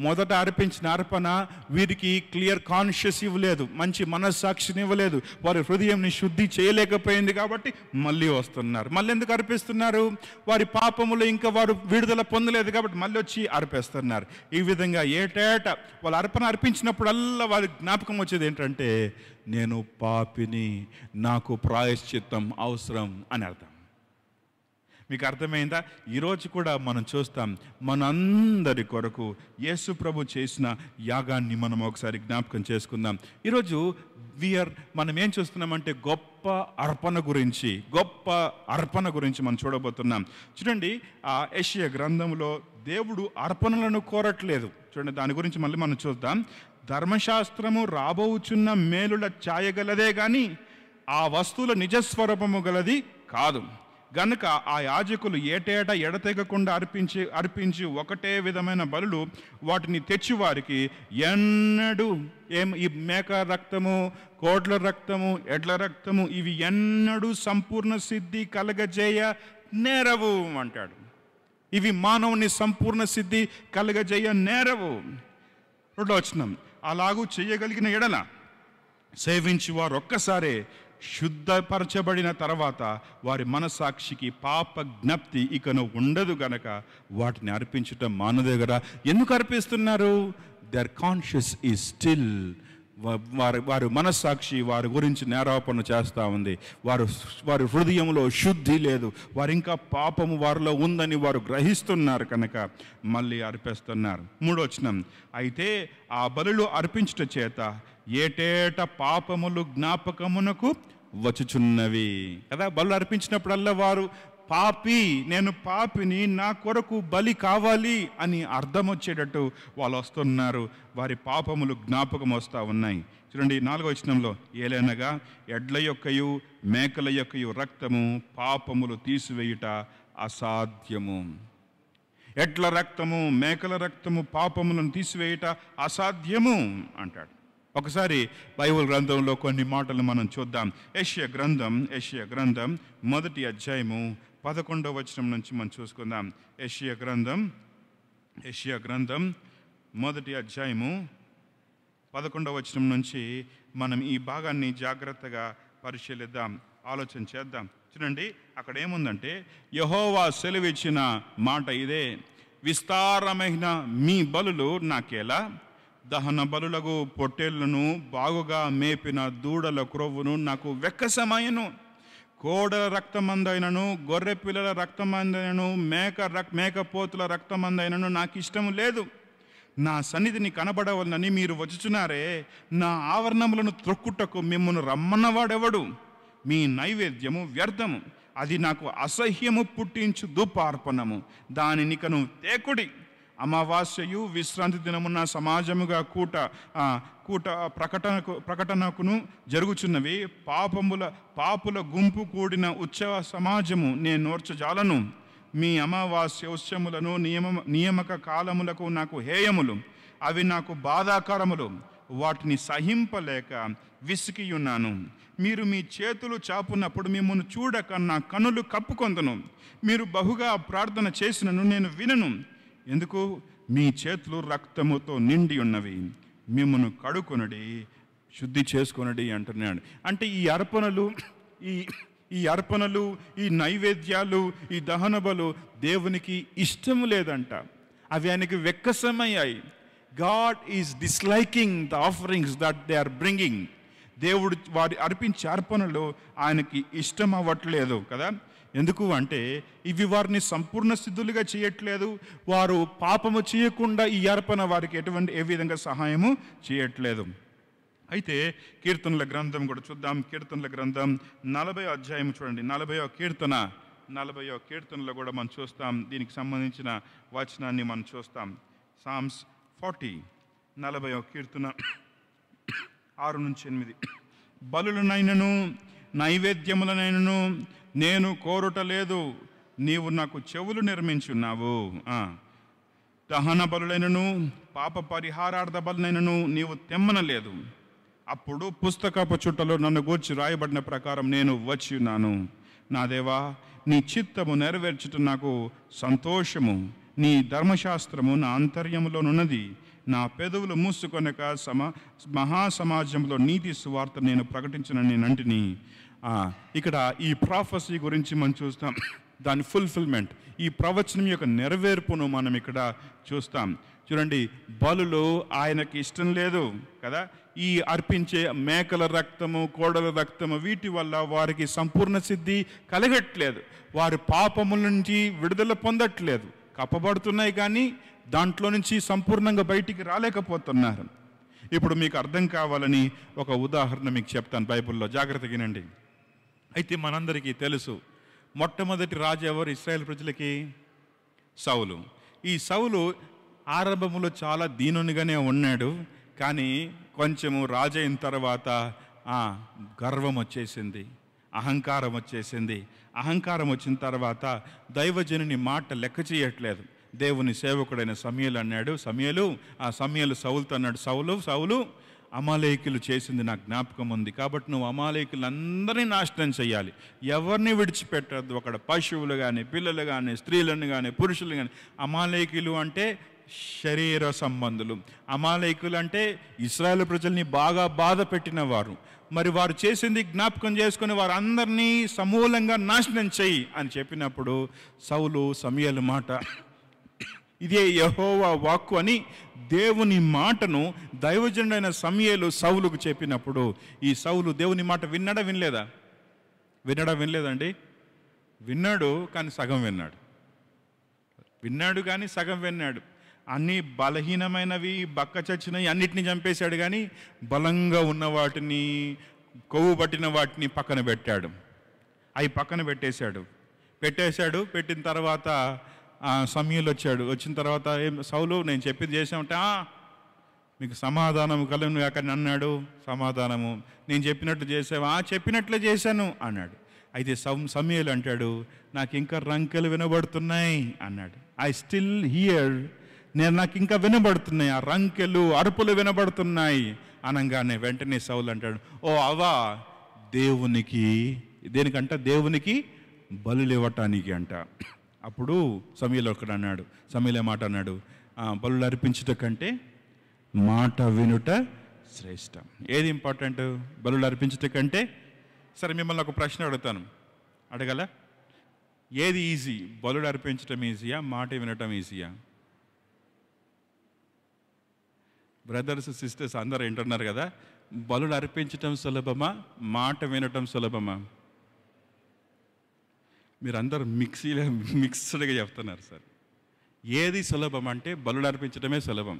మొదట అర్పించిన అర్పణ వీరికి క్లియర్ కాన్షియస్ ఇవ్వలేదు, మంచి మనస్సాక్షిని ఇవ్వలేదు, వారి హృదయంని శుద్ధి చేయలేకపోయింది. కాబట్టి మళ్ళీ వస్తున్నారు. మళ్ళీ ఎందుకు అర్పిస్తున్నారు? వారి పాపములు ఇంకా వారు విడుదల పొందలేదు కాబట్టి మళ్ళీ వచ్చి అర్పిస్తున్నారు. ఈ విధంగా ఏటేటా వాళ్ళు అర్పణ అర్పించినప్పుడల్లా వారి జ్ఞాపకం వచ్చేది ఏంటంటే, నేను పాపిని, నాకు ప్రాయశ్చిత్తం అవసరం అని అర్థం. మీకు అర్థమైందా? ఈరోజు కూడా మనం చూస్తాం, మనందరి కొరకు యేసు ప్రభు చేసిన యాగాన్ని మనం ఒకసారి జ్ఞాపకం చేసుకుందాం. ఈరోజు మనం ఏం చూస్తున్నామంటే గొప్ప అర్పణ గురించి మనం చూడబోతున్నాం. చూడండి, ఆ యెషయా గ్రంథంలో దేవుడు అర్పణలను కోరట్లేదు. చూడండి, దాని గురించి మళ్ళీ మనం చూద్దాం. ధర్మశాస్త్రము రాబోచున్న మేలుల ఛాయగలదే కానీ ఆ వస్తువుల నిజస్వరూపము గలది కాదు. గనుక ఆ యాజకులు ఏటేటా ఎడతెగకుండా అర్పించి ఒకటే విధమైన బలులు వాటిని తెచ్చివారికి ఎన్నడూ ఈ మేక రక్తము, కోడ్ల రక్తము, ఎడ్ల రక్తము ఇవి ఎన్నడూ సంపూర్ణ సిద్ధి కలగజేయ నేరవు అంటాడు. ఇవి మానవుని సంపూర్ణ సిద్ధి కలగజేయ నేరవు. 2వ వచనం, అలాగూ చేయగలిగిన ఎడల సేవించి వారు ఒక్కసారే శుద్ధపరచబడిన తర్వాత వారి మనసాక్షికి పాప జ్ఞప్తి ఇకను ఉండదు గనక వాటిని అర్పించటం మానదే కదా. ఎందుకు అర్పిస్తున్నారు? Their conscience is still. వారి మనస్సాక్షి వారి గురించి నేరాపణ చేస్తూ ఉంది. వారి హృదయంలో శుద్ధి లేదు, వారు ఇంకా పాపము వారిలో ఉందని వారు గ్రహిస్తున్నారు కనుక మళ్ళీ అర్పిస్తున్నారు. 3వ వచనం, అయితే ఆ బలులు అర్పించుట చేత ఏటేట పాపములు జ్ఞాపకమునకు వచ్చుచున్నవి కదా. బలు అర్పించినప్పుడల్లా వారు నేను పాపిని, నా కొరకు బలి కావాలి అని అర్థం వచ్చేటట్టు వాళ్ళు వస్తున్నారు. వారి పాపములు జ్ఞాపకం వస్తూ ఉన్నాయి. చూడండి, 4వ వచనంలో, ఏలైనగా ఎడ్ల యొక్కయు మేకల యొక్కయు రక్తము పాపములు తీసివేయుట అసాధ్యము. ఎడ్ల రక్తము, మేకల రక్తము పాపములను తీసివేయుట అసాధ్యము అంటాడు. ఒకసారి బైబిల్ గ్రంథంలో కొన్ని మాటలు మనం చూద్దాం. యెషయా గ్రంథం 1వ అధ్యాయము 11వ వచనం నుంచి మనం చూసుకుందాం. యెషయా గ్రంథం 1వ అధ్యాయము 11వ వచనం నుంచి మనం ఈ భాగాన్ని జాగ్రత్తగా పరిశీలిద్దాం, ఆలోచన చేద్దాం. చూడండి, అక్కడ ఏముందంటే, యెహోవా సెలవిచ్చిన మాట ఇదే, విస్తారమైన మీ బలులు నాకేలా, దహన బలులకు పొట్టేళ్లను బాగుగా మేపిన దూడల క్రొవ్వును నాకు వెక్కసమయను. కోడల రక్తమందైనను, గొర్రె పిల్లల రక్తమందైనను, మేకపోతుల రక్తమందైనను నాకు ఇష్టం లేదు. నా సన్నిధిని కనబడవలనని మీరు వచ్చుచున్నారే, నా ఆవరణములను త్రొక్కుటకు మిమ్మల్ని రమ్మన్నవాడెవడు? మీ నైవేద్యము వ్యర్థము, అది నాకు అసహ్యము పుట్టించు ధూపార్పణము. దానిని కను తేకుడి. అమావాస్యయు విశ్రాంతి దినమున సమాజముగా ప్రకటనకును జరుగుచున్నవి. పాపుల గుంపు కూడిన ఉత్సవ సమాజము నేను నోర్చజాలను. మీ అమావాస్య ఉత్సవములను నియమక కాలములకు నాకు హేయములు, అవి నాకు బాధాకరములు. వాటిని సహింపలేక విసికియున్నాను. మీరు మీ చేతులు చాపునప్పుడు మిమ్మల్ని చూడక నా కన్నులు కప్పుకొందును. మీరు బహుగా ప్రార్థన చేసినను నేను వినను. ఎందుకు? మీ చేతులు రక్తముతో నిండి ఉన్నవి. మిమ్మల్ని కడుకొనడి, శుద్ధి చేసుకొనడి అంటున్నాడు. అంటే ఈ అర్పణలు, ఈ నైవేద్యాలు, ఈ దహన బలు దేవునికి ఇష్టము లేదంట. అవి ఆయనకి వెక్కసమయ్యాయి. God is disliking the offerings that they are bringing. దేవుడు వారి అర్పించే అర్పణలు ఆయనకి ఇష్టం అవ్వట్లేదు కదా. ఎందుకు అంటే ఇవి వారిని సంపూర్ణ సిద్ధులుగా చేయట్లేదు. వారు పాపము చేయకుండా ఈ అర్పణ వారికి ఏ విధంగా సహాయము చేయట్లేదు. అయితే కీర్తనల గ్రంథం కూడా చూద్దాం. కీర్తనల గ్రంథం 40వ అధ్యాయం చూడండి. 40వ కీర్తనలో కూడా మనం చూస్తాం. దీనికి సంబంధించిన వచనాన్ని మనం చూస్తాం. సామ్స్ 40 40వ కీర్తన 6-8. బలులనైనను నైవేద్యములనైనను నేను కోరుట లేదు, నీవు నాకు చెవులు నిర్మించున్నావు. దహన బలులైనను పాప పరిహారార్థ బలులైనను నీవు తెమ్మనలేదు. అప్పుడు పుస్తకపు చుట్టలో నన్ను గూర్చి రాయబడిన ప్రకారం నేను వచ్చి ఉన్నాను. నా దేవా, నీ చిత్తము నెరవేర్చుట నాకు సంతోషము. నీ ధర్మశాస్త్రము నా అంతర్యములోనున్నది. నా పెదవులు మూసుకొనక మహాసమాజంలో నీతి సువార్త నేను ప్రకటించిన నేనంటిని. ఇక్కడ ఈ ప్రాఫెసీ గురించి మనం చూస్తాం. దాని ఫుల్ఫిల్మెంట్, ఈ ప్రవచనం యొక్క నెరవేర్పును మనం ఇక్కడ చూస్తాం. చూడండి, బలులు ఆయనకి ఇష్టం లేదు కదా. ఈ అర్పించే మేకల రక్తము, కోడల రక్తము, వీటి వల్ల వారికి సంపూర్ణ సిద్ధి కలగట్లేదు. వారి పాపముల నుంచి విడుదల పొందట్లేదు. కప్పబడుతున్నాయి కానీ దాంట్లో నుంచి సంపూర్ణంగా బయటికి రాలేకపోతున్నారు. ఇప్పుడు మీకు అర్థం కావాలని ఒక ఉదాహరణ మీకు చెప్తాను బైబిల్లో, జాగ్రత్తగా వినండి. అయితే మనందరికీ తెలుసు, మొట్టమొదటి రాజు ఎవరు ఇశ్రాయేల్ ప్రజలకి? సౌలు. ఈ సౌలు ఆరంభంలో చాలా దీనునిగానే ఉన్నాడు. కానీ కొంచెము రాజు అయిన తర్వాత గర్వం వచ్చేసింది, అహంకారం వచ్చేసింది. అహంకారం వచ్చిన తర్వాత దైవజనుని మాట లెక్క చేయట్లేదు. దేవుని సేవకుడైన సమూయేలు అన్నాడు, సమూయేలు సౌలుతో అన్నాడు, సౌలు అమాలేకులు చేసింది నాకు జ్ఞాపకం ఉంది, కాబట్టి నువ్వు అమాలేకులందరినీ నాశనం చేయాలి, ఎవరిని విడిచిపెట్టద్దు. అక్కడ పశువులు కానీ, పిల్లలు కానీ, స్త్రీలను కానీ, పురుషులు కానీ. అమాలేకులు అంటే శరీర సంబంధులు. అమాలేకులు అంటే ఇశ్రాయేలు ప్రజల్ని బాగా బాధ పెట్టిన వారు. మరి వారు చేసింది జ్ఞాపకం చేసుకుని వారందరినీ సమూలంగా నాశనం చెయ్యి అని చెప్పినప్పుడు సౌలు సమూయేలు మాట, ఇదే యెహోవా వాక్కు అని దేవుని మాటను దైవజనుడైన సమూయేలు సౌలుకు చెప్పినప్పుడు ఈ సౌలు దేవుని మాట విన్నాడా వినలేదండి? విన్నాడు కానీ సగం విన్నాడు. అన్నీ బలహీనమైనవి, బక్క చచ్చినవి అన్నిటిని చంపేశాడు. కానీ బలంగా ఉన్న వాటిని, కొవ్వు పట్టిన వాటిని పక్కన పెట్టాడు. అవి పక్కన పెట్టేశాడు. పెట్టిన తర్వాత సమూయేలు వచ్చాడు. వచ్చిన తర్వాత సౌలు నేను చెప్పింది చేసామంటే మీకు సమాధానం కలను కాక అన్నాడు. సమాధానము నేను చెప్పినట్లు చేసావా? చెప్పినట్లే చేశాను అన్నాడు. అయితే సమూయేలు అంటాడు, నాకు ఇంకా రంకెలు వినబడుతున్నాయి అన్నాడు. ఐ స్టిల్ హియర్, నాకు ఇంకా వినబడుతున్నాయి, ఆ రంకెలు అరుపులు వినబడుతున్నాయి అనగానే వెంటనే సౌలు అంటాడు, ఓ అవా దేవునికి, దేనికంట? దేవునికి బలులు ఇవ్వటానికి అంట. అప్పుడు సమూయేలు ఒకడు అన్నాడు, సమూయేలు మాట అన్నాడు, బలులు అర్పించుట కంటే మాట వినుట శ్రేష్టం. ఏది ఇంపార్టెంట్? బలులు అర్పించుట కంటే. సరే, మిమ్మల్ని ఒక ప్రశ్న అడగల? ఏది ఈజీ? బలులు అర్పించటం ఈజీయా, మాట వినటం ఈజీయా? బ్రదర్స్ సిస్టర్స్ అందరూ వింటున్నారు కదా, బలులు అర్పించటం సులభమా, మాట వినటం సులభమా? మీరందరూ మిక్స్డ్గా చెప్తున్నారు సార్. ఏది సులభం అంటే బలులు అర్పించడమే సులభం.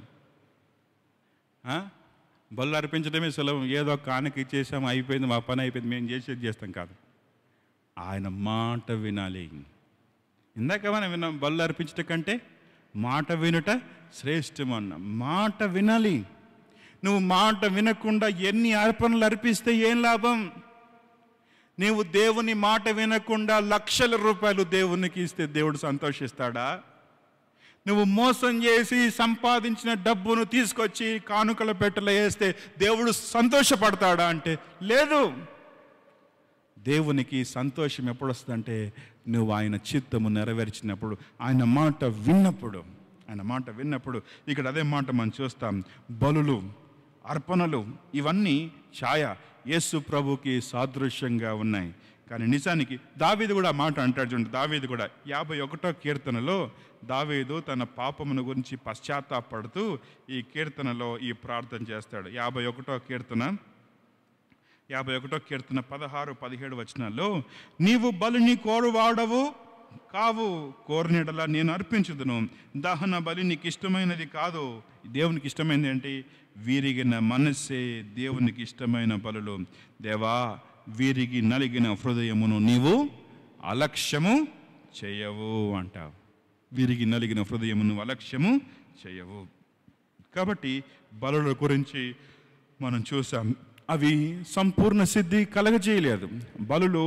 బలులు అర్పించడమే సులభం. ఏదో కానుక ఇచ్చేసాం, అయిపోయింది, మా పని అయిపోయింది, మేము చేసేది చేస్తాం కాదు. ఆయన మాట వినాలి. ఇందాక మనం విన్నాం, బలులు అర్పించడం కంటే మాట వినుట శ్రేష్టం అన్న. మాట వినాలి. నువ్వు మాట వినకుండా ఎన్ని అర్పణలు అర్పిస్తే ఏం లాభం? నీవు దేవుని మాట వినకుండా లక్షల రూపాయలు దేవునికి ఇస్తే దేవుడు సంతోషిస్తాడా? నువ్వు మోసం చేసి సంపాదించిన డబ్బును తీసుకొచ్చి కానుకల పెట్టెలో వేస్తే దేవుడు సంతోషపడతాడా అంటే లేదు. దేవునికి సంతోషం ఎప్పుడు వస్తుందంటే నువ్వు ఆయన చిత్తము నెరవేర్చినప్పుడు, ఆయన మాట విన్నప్పుడు. ఇక్కడ అదే మాట మనం చూస్తాం. బలులు, అర్పణలు ఇవన్నీ ఛాయ యేసు ప్రభుకి సాదృశ్యంగా ఉన్నాయి. కానీ నిజానికి దావీదు కూడా మాట అంటాడు చూడండి. దావీదు కూడా 51వ కీర్తనలో దావీదు తన పాపమును గురించి పశ్చాత్తాపడుతూ ఈ కీర్తనలో ఈ ప్రార్థన చేస్తాడు. 51వ కీర్తన 51వ కీర్తన 16, 17 వచనాల్లో, నీవు బలిని కోరువాడవు కావు, కోరినడలా నేను అర్పించుదును. దహన బలి నీకు ఇష్టమైనది కాదు. దేవునికి ఇష్టమైనది ఏంటి? విరిగిన మనస్సే దేవునికి ఇష్టమైన బలులు. దేవా, విరిగి నలిగిన హృదయమును నీవు అలక్ష్యము చేయవు అంటావు. విరిగి నలిగిన హృదయమును అలక్ష్యము చేయవు. కాబట్టి బలుల గురించి మనం చూసాం. అవి సంపూర్ణ సిద్ధి కలగజేయలేదు. బలులు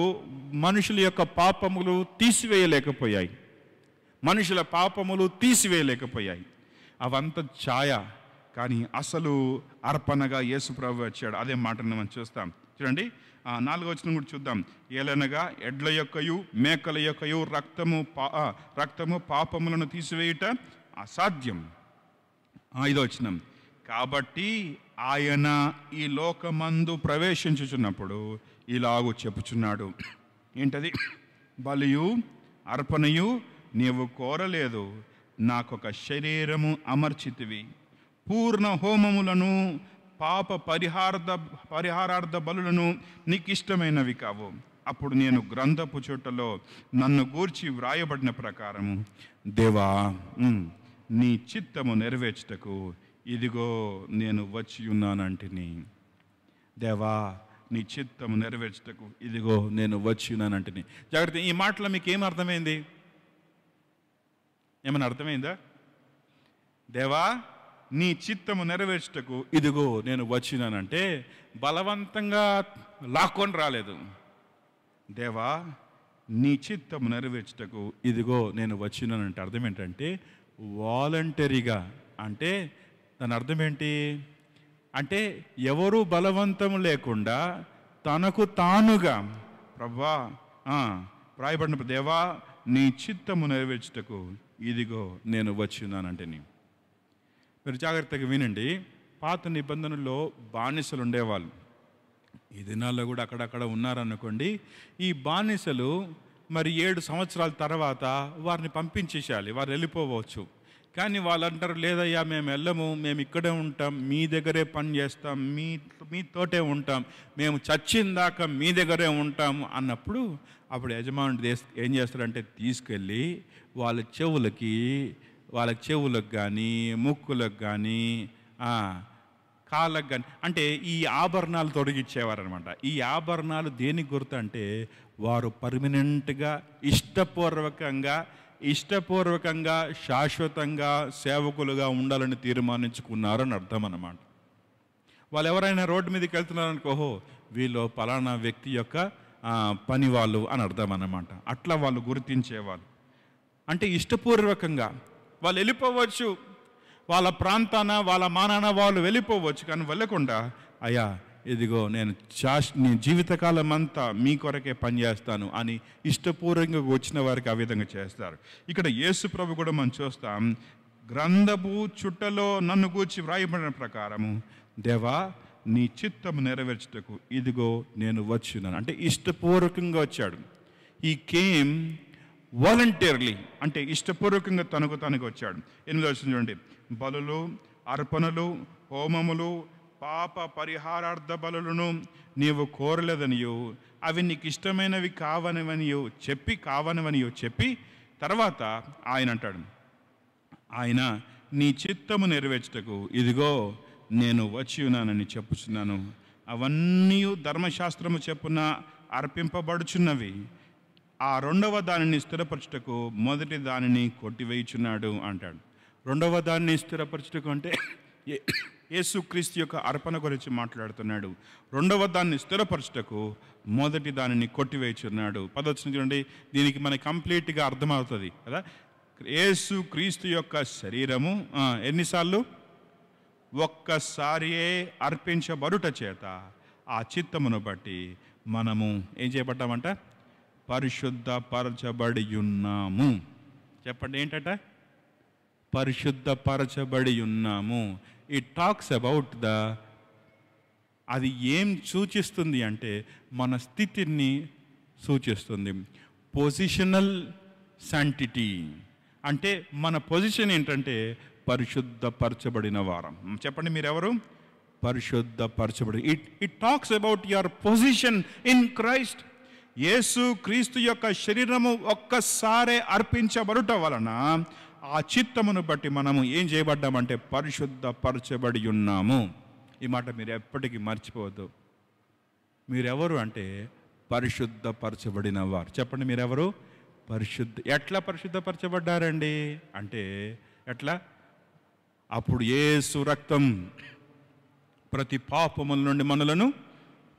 మనుషుల యొక్క పాపములు తీసివేయలేకపోయాయి. మనుషుల పాపములు తీసివేయలేకపోయాయి. అవంత ఛాయ. కానీ అసలు అర్పణగా యేసుప్రభు వచ్చాడు. అదే మాటను మనం చూస్తాం. చూడండి, 4వ వచనం కూడా చూద్దాం. ఏలనగా ఎడ్ల యొక్కయు మేకల యొక్కయు రక్తము పాపములను తీసివేయుట అసాధ్యం. 5వ వచనం, కాబట్టి ఆయన ఈ లోకమందు ప్రవేశించుచున్నప్పుడు ఇలాగూ చెప్పుచున్నాడు. ఏంటది? బలియు అర్పణయు నీవు కోరలేదు, నాకొక శరీరము అమర్చితివి. పూర్ణ హోమములను పాప పరిహారార్థ బలులను నీకు ఇష్టమైనవి కావు. అప్పుడు నేను గ్రంథపు చుట్టలో నన్ను గూర్చి వ్రాయబడిన ప్రకారము, దేవా, నీ చిత్తము నెరవేర్చుటకు ఇదిగో నేను వచ్చి ఉన్నానంటిని. దేవా, నీ చిత్తము నెరవేర్చుటకు ఇదిగో నేను వచ్చి ఉన్నానంటిని. జాగ్రత్త, ఈ మాటలో మీకు ఏం అర్థమైంది? ఏమైనా అర్థమైందా? దేవా, నీ చిత్తము నెరవేర్చుటకు ఇదిగో నేను వచ్చినానంటే బలవంతంగా లాక్కొని రాలేదు. దేవా, నీ చిత్తము నెరవేర్చుటకు ఇదిగో నేను వచ్చినానంటే అర్థం ఏంటంటే వాలంటరీగా. అంటే దాని అర్థం ఏంటి అంటే ఎవరు బలవంతం లేకుండా తనకు తానుగా, ప్రభువా, రాయబడిన, దేవా, నీ చిత్తము నెరవేర్చుటకు ఇదిగో నేను వచ్చినానంటే. మీరు జాగ్రత్తగా వినండి. పాత నిబంధనలో బానిసలు ఉండేవాళ్ళు. ఈ దినాల్లో కూడా అక్కడక్కడ ఉన్నారనుకోండి. ఈ బానిసలు మరి 7 సంవత్సరాల తర్వాత వారిని పంపించేసేయాలి, వారు వెళ్ళిపోవచ్చు. కానీ వాళ్ళు అంటారు, లేదయ్యా, మేము వెళ్ళము, మేము ఇక్కడే ఉంటాం, మీ దగ్గరే పని చేస్తాం, మీతోటే ఉంటాం, మేము చచ్చిందాకా మీ దగ్గరే ఉంటాం అన్నప్పుడు అప్పుడు యజమానుడు ఏం చేస్తారంటే తీసుకెళ్ళి వాళ్ళ చెవులకు కానీ ముక్కులకు కానీ కాళ్ళకు కానీ అంటే ఈ ఆభరణాలు తొడిగిచ్చేవారు అనమాట. ఈ ఆభరణాలు దేనికి గుర్తు అంటే వారు పర్మనెంట్గా ఇష్టపూర్వకంగా శాశ్వతంగా సేవకులుగా ఉండాలని తీర్మానించుకున్నారని అర్థం అన్నమాట. వాళ్ళు ఎవరైనా రోడ్డు మీదకి వెళ్తున్నారనుకోహో, వీళ్ళు పలానా వ్యక్తి యొక్క పని వాళ్ళు అని అర్థం అన్నమాట. అట్లా వాళ్ళు గుర్తించేవాళ్ళు. అంటే ఇష్టపూర్వకంగా వాళ్ళు వెళ్ళిపోవచ్చు, వాళ్ళ ప్రాంతాన వాళ్ళ మానాన వాళ్ళు వెళ్ళిపోవచ్చు. కానీ వెళ్ళకుండా, అయ్యా, ఇదిగో నేను నీ జీవితకాలం అంతా మీ కొరకే పనిచేస్తాను అని ఇష్టపూర్వకంగా వచ్చిన వారికి ఆ విధంగా చేస్తారు. ఇక్కడ యేసు ప్రభు కూడా మనం చూస్తాం. గ్రంథపు చుట్టలో నన్ను గూర్చి వ్రాయబడిన ప్రకారము, దేవా, నీ చిత్తము నెరవేర్చుటకు ఇదిగో నేను వచ్చినాను అంటే ఇష్టపూర్వకంగా వచ్చాడు. ఈ కేమ్ వాలంటీర్లీ అంటే ఇష్టపూర్వకంగా తనకు వచ్చాడు. 8వ వచనం చూడండి, బలులు అర్పణలు హోమములు పాప పరిహారార్థ బలులను నీవు కోరలేదనియో అవి నీకు ఇష్టమైనవి కావనివనియో చెప్పి తర్వాత ఆయన అంటాడు, ఆయన నీ చిత్తము నెరవేర్చుటకు ఇదిగో నేను వచ్చి ఉన్నానని చెప్పుచున్నాను. అవన్నీ ధర్మశాస్త్రము చెప్పున అర్పింపబడుచున్నవి. ఆ 2వ దానిని స్థిరపరచుటకు మొదటి దానిని కొట్టివేయుచున్నాడు అంటాడు. 2వ దానిని స్థిరపరచుటకు అంటే యేసుక్రీస్తు యొక్క అర్పణ గురించి మాట్లాడుతున్నాడు. 2వ దాన్ని స్థిరపరచుటకు మొదటి దానిని కొట్టివేయుచున్నాడు. 10వ వచనం చూడండి, దీనికి మనకి కంప్లీట్గా అర్థమవుతుంది కదా. యేసుక్రీస్తు యొక్క శరీరము ఎన్నిసార్లు? ఒక్కసారియే అర్పించబడుట చేత ఆ చిత్తమును బట్టి మనము ఏం చేయబడ్డామంట? పరిశుద్ధపరచబడి ఉన్నాము. చెప్పండి, ఏంటట? పరిశుద్ధపరచబడి ఉన్నాము. ఇట్ టాక్స్ అబౌట్ అది ఏం సూచిస్తుంది అంటే మన స్థితిని సూచిస్తుంది. పొజిషనల్ శాంటిటీ అంటే మన పొజిషన్ ఏంటంటే పరిశుద్ధపరచబడిన వారం. చెప్పండి, మీరెవరు? పరిశుద్ధపరచబడి. It talks about your position in Christ. Yesu Kristu యొక్క శరీరము ఒక్కసారే అర్పించబడుట వలన ఆ చిత్తమును బట్టి మనము ఏం చేయబడ్డామంటే పరిశుద్ధపరచబడి ఉన్నాము. ఈ మాట మీరు ఎప్పటికీ మర్చిపోవద్దు. మీరెవరు అంటే పరిశుద్ధపరచబడిన వారు. చెప్పండి, మీరెవరు? ఎట్లా పరిశుద్ధపరచబడ్డారండి అంటే ఎట్లా? అప్పుడు యేసు రక్తం ప్రతి పాపముల నుండి మనలను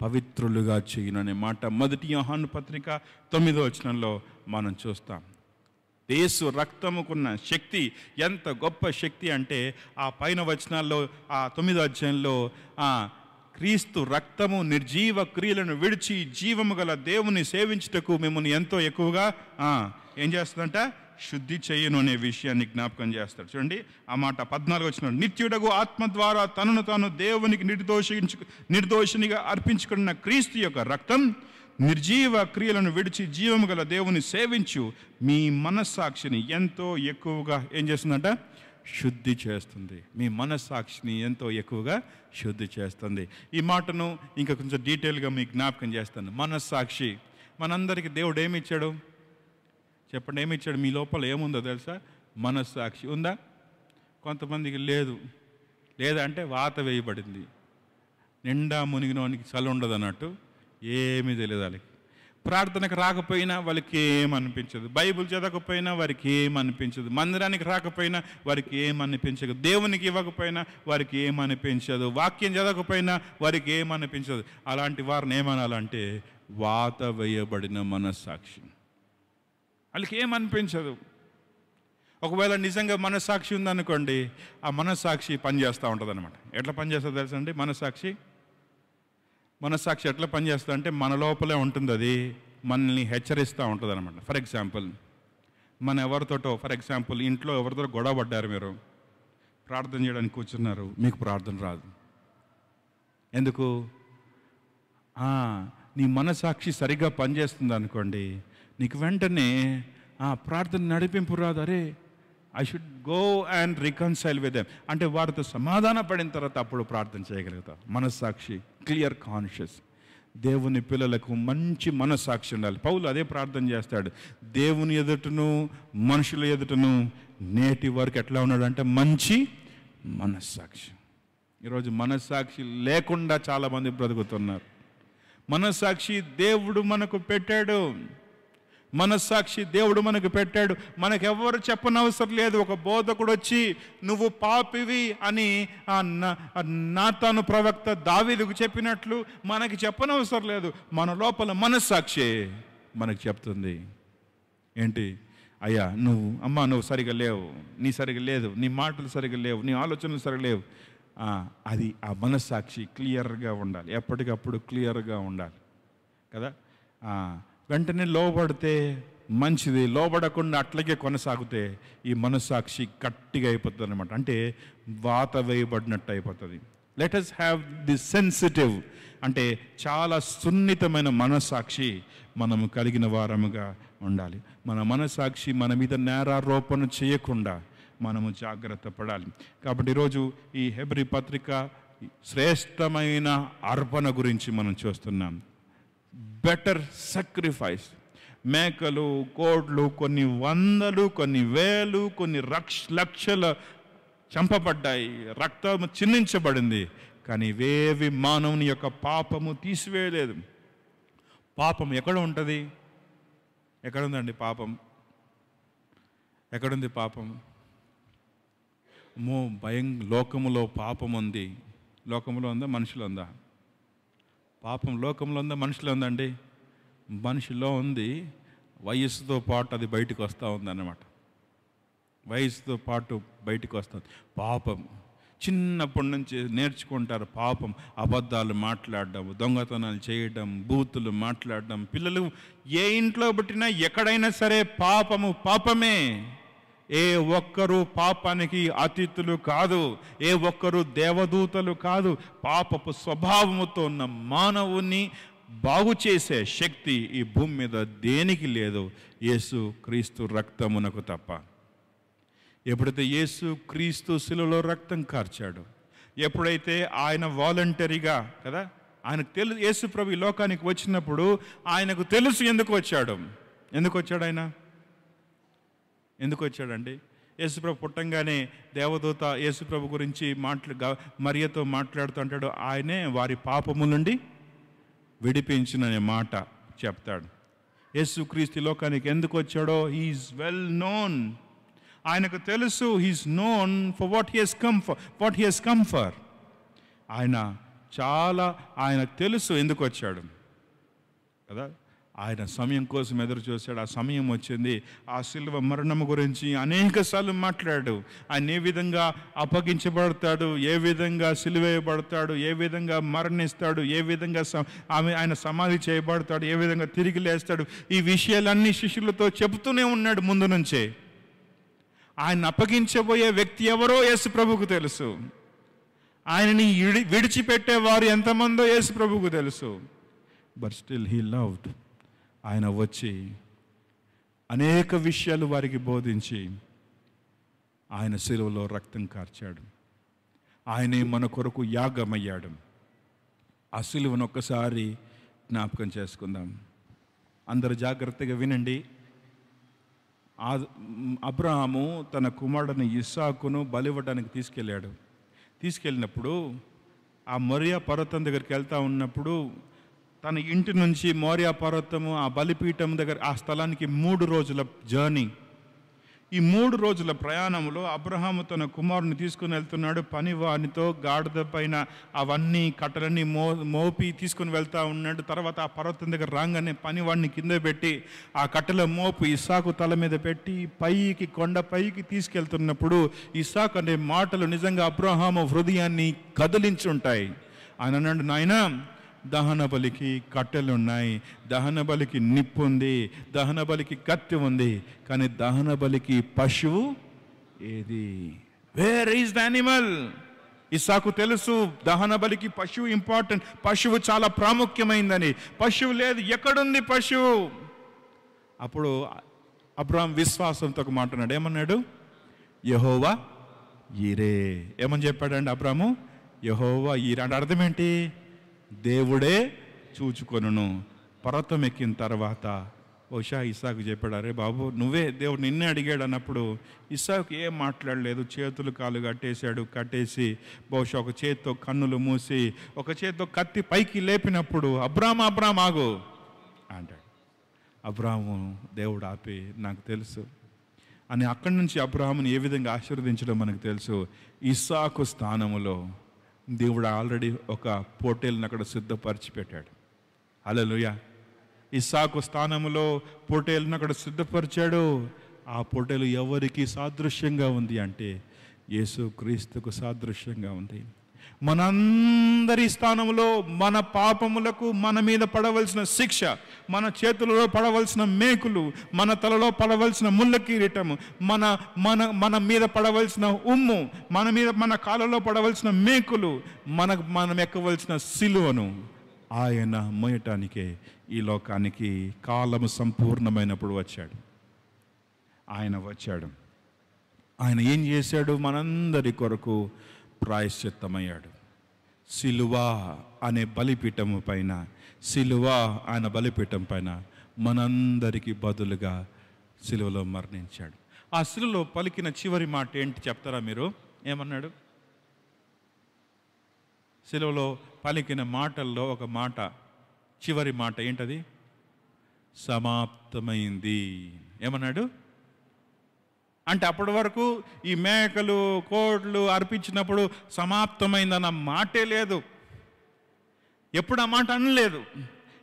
పవిత్రులుగా చేయుననే మాట 1 యోహాను పత్రిక 9వ వచనంలో మనం చూస్తాం. యేసు రక్తముకున్న శక్తి ఎంత గొప్ప శక్తి అంటే ఆ పైన వచనాల్లో ఆ 9వ అధ్యాయంలో క్రీస్తు రక్తము నిర్జీవ క్రియలను విడిచి జీవము గల దేవుని సేవించుటకు మిమ్మల్ని ఎంతో ఎక్కువగా ఏం చేస్తుందంట? శుద్ధి చేయను అనే విషయాన్ని జ్ఞాపకం చేస్తాడు. చూడండి ఆ మాట 14వ వచనం, నిత్యుడగు ఆత్మ ద్వారా తనను తాను దేవునికి నిర్దోషినిగా అర్పించుకున్న క్రీస్తు యొక్క రక్తం నిర్జీవ క్రియలను విడిచి జీవము గల దేవుని సేవించు మీ మనస్సాక్షిని ఎంతో ఎక్కువగా ఏం చేస్తుందంట? శుద్ధి చేస్తుంది. మీ మనస్సాక్షిని ఎంతో ఎక్కువగా శుద్ధి చేస్తుంది. ఈ మాటను ఇంకా కొంచెం డీటెయిల్గా మీకు జ్ఞాపకం చేస్తాను. మనస్సాక్షి మనందరికీ దేవుడు ఏమి ఇచ్చాడు? చెప్పండి, ఏమి ఇచ్చాడు? మీ లోపల ఏముందో తెలుసా? మనస్సాక్షి ఉందా? కొంతమందికి లేదు. లేదంటే వాత వేయబడింది. నిండా మునిగినోనికి చలి ఉండదు అన్నట్టు ఏమీ తెలియదు. వాళ్ళకి ప్రార్థనకు రాకపోయినా వాళ్ళకి ఏమనిపించదు, బైబిల్ చదవకపోయినా వారికి ఏమనిపించదు, మందిరానికి రాకపోయినా వారికి ఏమనిపించదు, దేవునికి ఇవ్వకపోయినా వారికి ఏమనిపించదు, వాక్యం చదవకపోయినా వారికి ఏమనిపించదు. అలాంటి వారిని ఏమనాలంటే వాత వేయబడిన మనస్సాక్షి. వాళ్ళకి ఏమనిపించదు. ఒకవేళ నిజంగా మనస్సాక్షి ఉందనుకోండి, ఆ మనస్సాక్షి పనిచేస్తూ ఉంటుంది అనమాట. ఎట్లా పనిచేస్తుంది తెలుసా అండి? మనస్సాక్షి ఎట్లా పనిచేస్తుంది అంటే మన లోపలే ఉంటుంది. అది మనల్ని హెచ్చరిస్తూ ఉంటుంది అనమాట. ఫర్ ఎగ్జాంపుల్ ఇంట్లో ఎవరితో గొడవ పడ్డారు, మీరు ప్రార్థన చేయడానికి కూర్చున్నారు, మీకు ప్రార్థన రాదు. ఎందుకు? నీ మనస్సాక్షి సరిగ్గా పనిచేస్తుంది అనుకోండి, నీకు వెంటనే ప్రార్థన నడిపింపు రాదు. అరే I should go and reconcile with them అంటే వారితో సమాధాన పడిన తర్వాత అప్పుడు ప్రార్థన చేయగలుగుతాం. మనస్సాక్షి, క్లియర్ కాన్షియస్. దేవుని పిల్లలకు మంచి మనస్సాక్షి ఉండాలి. పౌలు అదే ప్రార్థన చేస్తాడు. దేవుని ఎదుటను మనుషుల ఎదుటను నేటి వరకు ఎట్లా ఉన్నాడు అంటే మంచి మనస్సాక్షి. ఈరోజు మనస్సాక్షి లేకుండా చాలామంది బ్రతుకుతున్నారు. మనస్సాక్షి దేవుడు మనకు పెట్టాడు. మనకెవ్వరు చెప్పనవసరం లేదు. ఒక బోధకుడు వచ్చి నువ్వు పాపివి అని నాతాను ప్రవక్త దావీదుకు చెప్పినట్లు మనకి చెప్పనవసరం లేదు. మన లోపల మనస్సాక్షి మనకు చెప్తుంది. ఏంటి? అయ్యా నువ్వు సరిగా లేవు, నీ సరిగా లేదు, నీ మాటలు సరిగా లేవు, నీ ఆలోచనలు సరిగా లేవు. అది ఆ మనస్సాక్షి క్లియర్గా ఉండాలి, ఎప్పటికప్పుడు క్లియర్గా ఉండాలి కదా. వెంటనే లోబడితే మంచిది, లోబడకుండా అట్లాగే కొనసాగితే ఈ మనస్సాక్షి గట్టిగా అయిపోతుంది అనమాట. అంటే వాత వేయబడినట్టు అయిపోతుంది. Let us have the sensitive అంటే చాలా సున్నితమైన మనస్సాక్షి మనము కలిగిన వారముగా ఉండాలి. మన మనస్సాక్షి మన మీద నేరారోపణ చేయకుండా మనము జాగ్రత్త పడాలి. కాబట్టి ఈరోజు ఈ హెబ్రీ పత్రిక శ్రేష్టమైన అర్పణ గురించి మనం చూస్తున్నాం. Better sacrifice. మేకలు, కోడ్లు, కొన్ని వందలు, కొన్ని వేలు, కొన్ని లక్షల చంపబడ్డాయి, రక్తము చిందించబడింది. కానీ ఇవేవి మానవుని యొక్క పాపము తీసివేయలేదు. పాపం ఎక్కడ ఉంటుంది? ఎక్కడుందండి పాపం? ఎక్కడుంది పాపం? లోకములో పాపం ఉంది. లోకములో ఉందా? మనుషులో ఉందా? పాపం లోకంలో ఉందా? మనుషులో ఉందండి? మనిషిలో ఉంది. వయస్సుతో పాటు అది బయటకు వస్తూ ఉందన్నమాట. వయసుతో పాటు బయటకు వస్తుంది పాపం. చిన్నప్పటి నుంచి నేర్చుకుంటారు పాపం. అబద్ధాలు మాట్లాడడం, దొంగతనాలు చేయడం, బూతులు మాట్లాడడం. పిల్లలు ఏ ఇంట్లో పుట్టినా ఎక్కడైనా సరే పాపమే. ఏ ఒక్కరు పాపానికి అతిథులు కాదు, ఏ ఒక్కరు దేవదూతలు కాదు. పాపపు స్వభావముతో ఉన్న మానవుని బాగు చేసే శక్తి ఈ భూమి మీద దేనికి లేదు, యేసు క్రీస్తు రక్తమునకు తప్ప. ఎప్పుడైతే యేసు క్రీస్తు శిలువలో రక్తం కార్చాడు, ఎప్పుడైతే ఆయన వాలంటరీగా కదా, ఆయనకు తెలుసు యేసు ప్రభు ఈ లోకానికి వచ్చినప్పుడు ఆయనకు తెలుసు ఎందుకు వచ్చాడు. ఆయన ఎందుకు వచ్చాడండి? యేసుప్రభు పుట్టంగానే దేవదూత యేసుప్రభు గురించి మరియతో మాట్లాడుతూ అంటాడు, ఆయనే వారి పాపము నుండి విడిపించుననే మాట చెప్తాడు. యేసుక్రీస్తు లోకానికి ఎందుకు వచ్చాడో హీఈస్ వెల్ నోన్. ఆయనకు తెలుసు, he's known for what he has come for. ఆయనకు తెలుసు ఎందుకు వచ్చాడు కదా. ఆయన సమయం కోసం ఎదురు చూశాడు. ఆ సమయం వచ్చింది. ఆ శిలువ మరణము గురించి అనేక సార్లు మాట్లాడాడు. ఆయన ఏ విధంగా అప్పగించబడతాడు, ఏ విధంగా సిలువేయబడతాడు, ఏ విధంగా మరణిస్తాడు, ఏ విధంగా ఆయన సమాధి చేయబడతాడు, ఏ విధంగా తిరిగి లేస్తాడు, ఈ విషయాలన్నీ శిష్యులతో చెబుతూనే ఉన్నాడు ముందు నుంచే. ఆయన అప్పగించబోయే వ్యక్తి ఎవరో యేసు ప్రభువుకు తెలుసు. ఆయనని విడిచిపెట్టేవారు ఎంతమందో యేసు ప్రభువుకు తెలుసు. But still he loved. ఆయన వచ్చి అనేక విషయాలు వారికి బోధించి ఆయన శిలువలో రక్తం కార్చాడు. ఆయనే మన కొరకు యాగమయ్యాడు. ఆ శిలువను ఒక్కసారి జ్ఞాపకం చేసుకుందాం. అందరు జాగ్రత్తగా వినండి. అబ్రహాము తన కుమారుడిని ఇస్సాకును బలివ్వడానికి తీసుకెళ్ళినప్పుడు ఆ మోరియా పర్వతం దగ్గరికి వెళ్తూ ఉన్నప్పుడు తన ఇంటి నుంచి మోరియా పర్వతము ఆ బలిపీఠం దగ్గర ఆ స్థలానికి 3 రోజుల జర్నీ. ఈ 3 రోజుల ప్రయాణంలో అబ్రహాము తన కుమారుని తీసుకుని వెళ్తున్నాడు. పనివానితో గాడిద పైన అవన్నీ కట్టలన్నీ మోపి తీసుకుని వెళ్తూ ఉన్నాడు. తర్వాత ఆ పర్వతం దగ్గర రాగానే పనివాడిని కింద పెట్టి ఆ కట్టెల మోపు ఇస్సాకు తల మీద పెట్టి కొండ పైకి తీసుకెళ్తున్నప్పుడు ఇస్సాకు అనే మాటలు నిజంగా అబ్రహాము హృదయాన్ని కదిలించుంటాయి. ఆయన అన్నాడు, నాయనా దహన బలికి కట్టెలు ఉన్నాయి, దహన బలికి నిప్పు ఉంది, దహన బలికి కత్తి ఉంది, కానీ దహన బలికి పశువు ఏది? Where is the animal? ఇస్సాకు తెలుసు దహన బలికి పశువు ఇంపార్టెంట్, పశువు చాలా ప్రాముఖ్యమైందని. పశువు లేదు, ఎక్కడుంది పశువు? అప్పుడు అబ్రహాం విశ్వాసంతో మాట్లాడాడు. ఏమన్నాడు? యెహోవా ఈరే. ఏమని చెప్పాడండి అబ్రహాము? యెహోవా ఈరే అంటే అర్థం ఏంటి? దేవుడే చూచుకొనును. పర్వతం ఎక్కిన తర్వాత బహుశా ఇస్సాకు చెప్పాడు, అరే బాబు నువ్వే దేవుడు నిన్నే అడిగాడు అన్నప్పుడు ఇస్సాకు ఏం మాట్లాడలేదు. చేతులు కాళ్ళు కట్టేసి బహుశా ఒక చేతితో కన్నులు మూసి ఒక చేతితో కత్తి పైకి లేపినప్పుడు అబ్రామ్ ఆగు అంటాడు. అబ్రాము దేవుడు ఆపి నాకు తెలుసు అని అక్కడి నుంచి అబ్రాహాముని ఏ విధంగా ఆశీర్వదించడం మనకు తెలుసు. ఇస్సాకు స్థానములో దేవుడు ఆల్రెడీ ఒక పోటేల్ని అక్కడ సిద్ధపరిచి పెట్టాడు. హల్లెలూయా. ఇస్సాకు స్థానంలో పోటేల్ని అక్కడ సిద్ధపరిచాడు. ఆ పోటేలు ఎవరికి సాదృశ్యంగా ఉంది అంటే యేసుక్రీస్తుకు సాదృశ్యంగా ఉంది. మనందరి స్థానంలో మన పాపములకు మన మీద పడవలసిన శిక్ష, మన చేతులలో పడవలసిన మేకులు, మన తలలో పడవలసిన ముళ్ళ కిరీటము, మన మీద పడవలసిన ఉమ్ము, మన కాళ్ళలో పడవలసిన మేకులు, మనం ఎక్కవలసిన సిలువను ఆయన మోయటానికే ఈ లోకానికి కాలము సంపూర్ణమైనప్పుడు వచ్చాడు. ఆయన ఏం చేశాడు? మనందరి కొరకు ప్రాయశ్చిత్తమయ్యాడు. సిలువ అనే బలిపీఠము పైన, ఆయన బలిపీఠం పైన మనందరికీ బదులుగా సిలువలో మరణించాడు. ఆ సిలువలో పలికిన చివరి మాట ఏంటి చెప్తారా మీరు? ఏమన్నాడు? సిలువలో పలికిన మాటల్లో ఒక మాట, చివరి మాట ఏంటది? సమాప్తమైంది. ఏమన్నాడు అంటే అప్పటి వరకు ఈ మేకలు కోడ్లు అర్పించినప్పుడు సమాప్తమైందన్న మాటే లేదు, ఎప్పుడు ఆ మాట అనలేదు.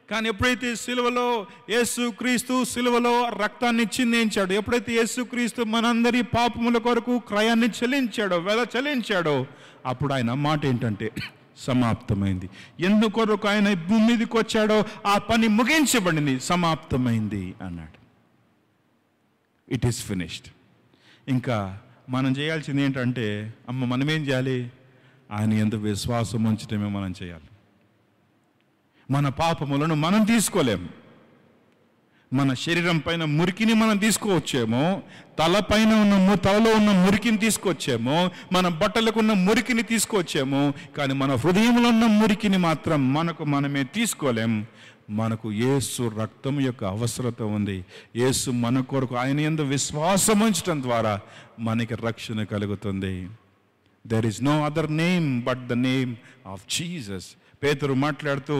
కానీ ఎప్పుడైతే సిలువలో యేసుక్రీస్తు సిలువలో రక్తాన్ని చిందించాడు, ఎప్పుడైతే యేసుక్రీస్తు మనందరి పాపముల కొరకు క్రయాన్ని చెల్లించాడో అప్పుడు ఆయన మాట ఏంటంటే సమాప్తమైంది. ఎందుకొరకు ఆయన భూమి మీదకి వచ్చాడో ఆ పని ముగించబడింది, సమాప్తమైంది అన్నాడు. It is finished. ఇంకా మనం చేయాల్సింది ఏంటంటే మనమేం చేయాలి? ఆయన యందు విశ్వాసం ఉంచడమే మనం చేయాలి. మన పాపములను మనం తీసుకోలేం, మన శరీరం పైన మురికిని మనం తీసుకువచ్చేమో, తలలో ఉన్న మురికిని తీసుకొచ్చేమో, మన బట్టలకు ఉన్న మురికిని తీసుకొచ్చేమో, కానీ మన హృదయంలో ఉన్న మురికిని మాత్రం మనమే తీసుకోలేం. మనకు యేసు రక్తం యొక్క అవసరత ఉంది. యేసు మన కొరకు ఆయన యందు విశ్వాసం ఉంచడం ద్వారా మనకి రక్షణ కలుగుతుంది. There is no other name but the name of Jesus. పేతురు మాట్లాడుతూ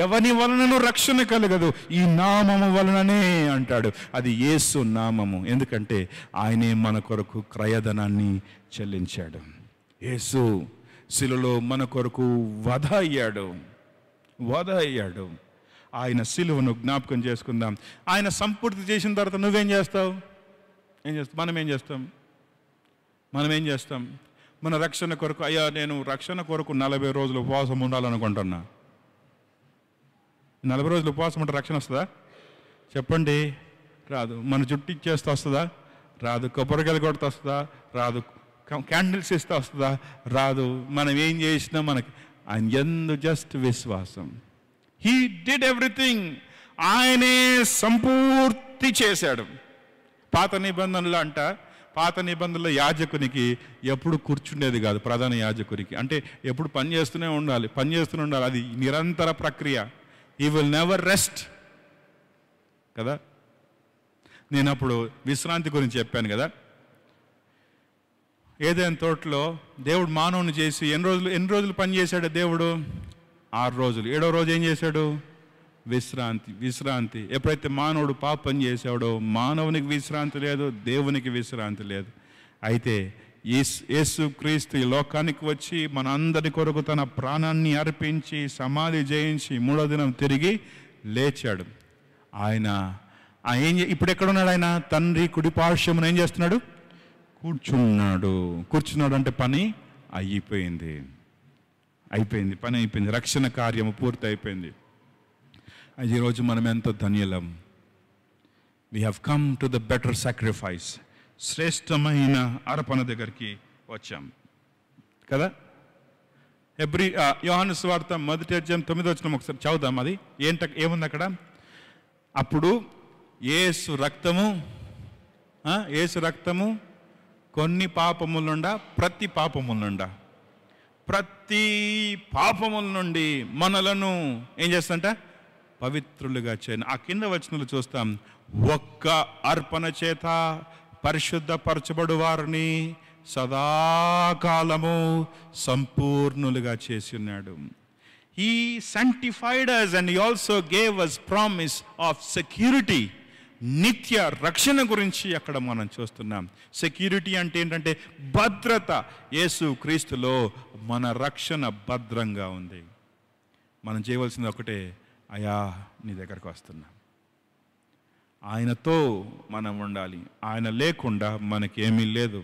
ఎవని వలనను రక్షణ కలగదు, ఈ నామము వలననే అంటాడు. అది యేసు నామము. ఎందుకంటే ఆయనే మన కొరకు క్రయధనాన్ని చెల్లించాడు. యేసు శిలువలో మన కొరకు వధ అయ్యాడు. ఆయన శిలువను జ్ఞాపకం చేసుకుందాం. ఆయన సంపూర్తి చేసిన తర్వాత నువ్వేం చేస్తావు? మనం ఏం చేస్తాం? మన రక్షణ కొరకు, అయ్యా నేను రక్షణ కొరకు 40 రోజులు ఉపవాసం ఉండాలనుకుంటున్నా. 40 రోజులు ఉపవాసం ఉంటే రక్షణ వస్తుందా? చెప్పండి. రాదు. మన జుట్టు ఇచ్చేస్తే వస్తుందా? రాదు. కొబ్బరికాయలు కొడితే వస్తుందా? రాదు. క్యాండిల్స్ ఇస్తే వస్తుందా? రాదు. మనం ఏం చేసినా మనకి ఆయన యందు జస్ట్ విశ్వాసం. He did everything. ఆయనే సంపూర్తి చేశాడు. పాత నిబంధనలో యాజకునికి ఎప్పుడు కూర్చుండేది కాదు. ప్రధాన యాజకునికి అంటే ఎప్పుడు పని చేస్తూనే ఉండాలి. అది నిరంతర ప్రక్రియ. హీ విల్ నెవర్ రెస్ట్ కదా. నేను అప్పుడు విశ్రాంతి గురించి చెప్పాను కదా. ఏదైనా తోటలో దేవుడు మానవుని చేసి ఎన్ని రోజులు పని చేశాడు దేవుడు? 6 రోజులు. 7వ రోజు ఏం చేశాడు? విశ్రాంతి. ఎప్పుడైతే మానవుడు పాపం చేశాడో మానవునికి విశ్రాంతి లేదు, దేవునికి విశ్రాంతి లేదు. అయితే యేసు క్రీస్తు ఈ లోకానికి వచ్చి మన అందరి కొరకు తన ప్రాణాన్ని అర్పించి సమాధి జయించి 3వ దినం తిరిగి లేచాడు. ఆయన ఇప్పుడు ఎక్కడున్నాడు? ఆయన తండ్రి కుడిపార్శ్వమున ఏం చేస్తున్నాడు? కూర్చున్నాడు అంటే పని అయిపోయింది. పని అయిపోయింది. రక్షణ కార్యము పూర్తి అయిపోయింది. ఈరోజు మనం ఎంతో ధన్యులం. We have come to the better sacrifice. శ్రేష్టమైన అర్పణ దగ్గరికి వచ్చాం కదా. యోహాను సువార్త 1వ అధ్యాయం 9వ వచనం ఒకసారి చదువుదాం. అది ఏముంది అక్కడ? అప్పుడు యేసు రక్తము కొన్ని పాపముల నుండా ప్రతి పాపముల నుండి మనలను ఏం చేస్తంట? పవిత్రులుగా చేయను. ఆ కింద వచనాలు చూస్తాం. ఒక్క అర్పణ చేత పరిశుద్ధపరచబడు వారిని సదాకాలము సంపూర్ణులుగా చేసి ఉన్నాడు. He sanctified us and he also gave us promise of security. నిత్య రక్షణ గురించి అక్కడ మనం చూస్తున్నాం. సెక్యూరిటీ అంటే ఏంటంటే భద్రత. యేసు క్రీస్తులో మన రక్షణ భద్రంగా ఉంది. మనం చేయవలసింది ఒకటే, అయ్యా నీ దగ్గరకు వస్తున్నా. ఆయనతో మనం ఉండాలి. ఆయన లేకుండా మనకేమీ లేదు.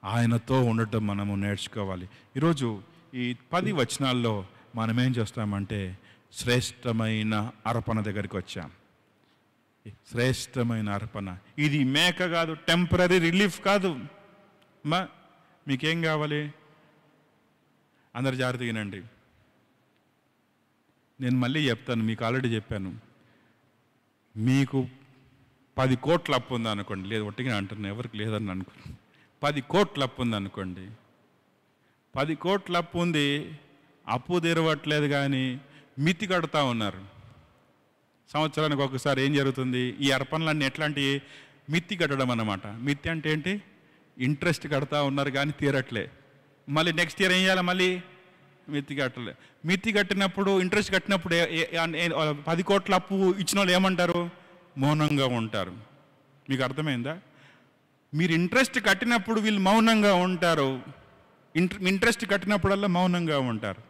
ఆయనతో ఉండటం మనము నేర్చుకోవాలి. ఈరోజు ఈ 10 వచనాల్లో మనం ఏం చేస్తామంటే శ్రేష్టమైన అర్పణ దగ్గరికి వచ్చాం. శ్రేష్టమైన అర్పణ. ఇది మేక కాదు, టెంపరీ రిలీఫ్ కాదు. మీకేం కావాలి? అందరు జాగ్రత్తగానండి. నేను మళ్ళీ చెప్తాను, మీకు ఆల్రెడీ చెప్పాను. మీకు 10 కోట్ల అప్పు ఉంది అనుకోండి, లేదు ఒట్టిగా అంటున్నాను, ఎవరికి లేదని అనుకోండి. 10 కోట్ల అప్పు ఉంది అనుకోండి. 10 కోట్ల అప్పు ఉంది, అప్పు తీరవట్లేదు, కానీ మితి కడతా ఉన్నారు. సంవత్సరానికి ఒకసారి ఏం జరుగుతుంది? ఈ అర్పణలన్నీ ఎట్లాంటి మితి కట్టడం అన్నమాట. మితి అంటే ఏంటి? ఇంట్రెస్ట్ కడతా ఉన్నారు కానీ తీరట్లే. మళ్ళీ నెక్స్ట్ ఇయర్ ఏం చేయాలి? మళ్ళీ మితి కట్టలే. మితి కట్టినప్పుడు, ఇంట్రెస్ట్ కట్టినప్పుడు 10 కోట్ల అప్పు ఇచ్చిన వాళ్ళు ఏమంటారు? మౌనంగా ఉంటారు. మీకు అర్థమైందా? మీరు ఇంట్రెస్ట్ కట్టినప్పుడు వీళ్ళు మౌనంగా ఉంటారు. ఇంట్రెస్ట్ కట్టినప్పుడల్లా మౌనంగా ఉంటారు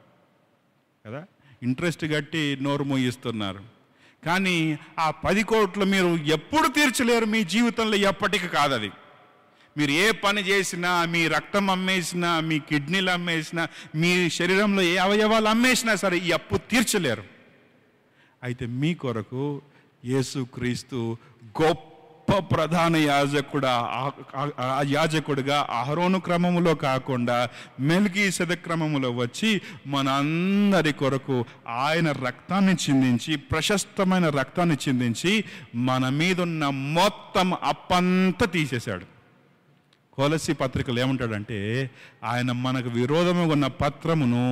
కదా. ఇంట్రెస్ట్ కట్టి నోరు మోయిస్తున్నారు. కానీ ఆ 10 కోట్లు మీరు ఎప్పుడు తీర్చలేరు. మీ జీవితంలో ఎప్పటికీ కాదు అది. మీరు ఏ పని చేసినా, మీ రక్తం అమ్మేసినా, మీ కిడ్నీలు అమ్మేసినా, మీ శరీరంలో ఏ అవయవాలు అమ్మేసినా సరే ఈ అప్పు తీర్చలేరు. అయితే మీ కొరకు యేసుక్రీస్తు గొప్ప ప్రధాన యాజకుడిగా అహరోను క్రమములో కాకుండా మెల్కీసెదెకు క్రమములో వచ్చి మన అందరి కొరకు ఆయన రక్తాన్ని చిందించి, ప్రశస్తమైన రక్తాన్ని చిందించి మన మీదున్న మొత్తం అప్పంతా తీసేశాడు. కొలస్సీ పత్రికలు ఏమంటాడంటే ఆయన మనకు విరోధముగా ఉన్న పత్రమును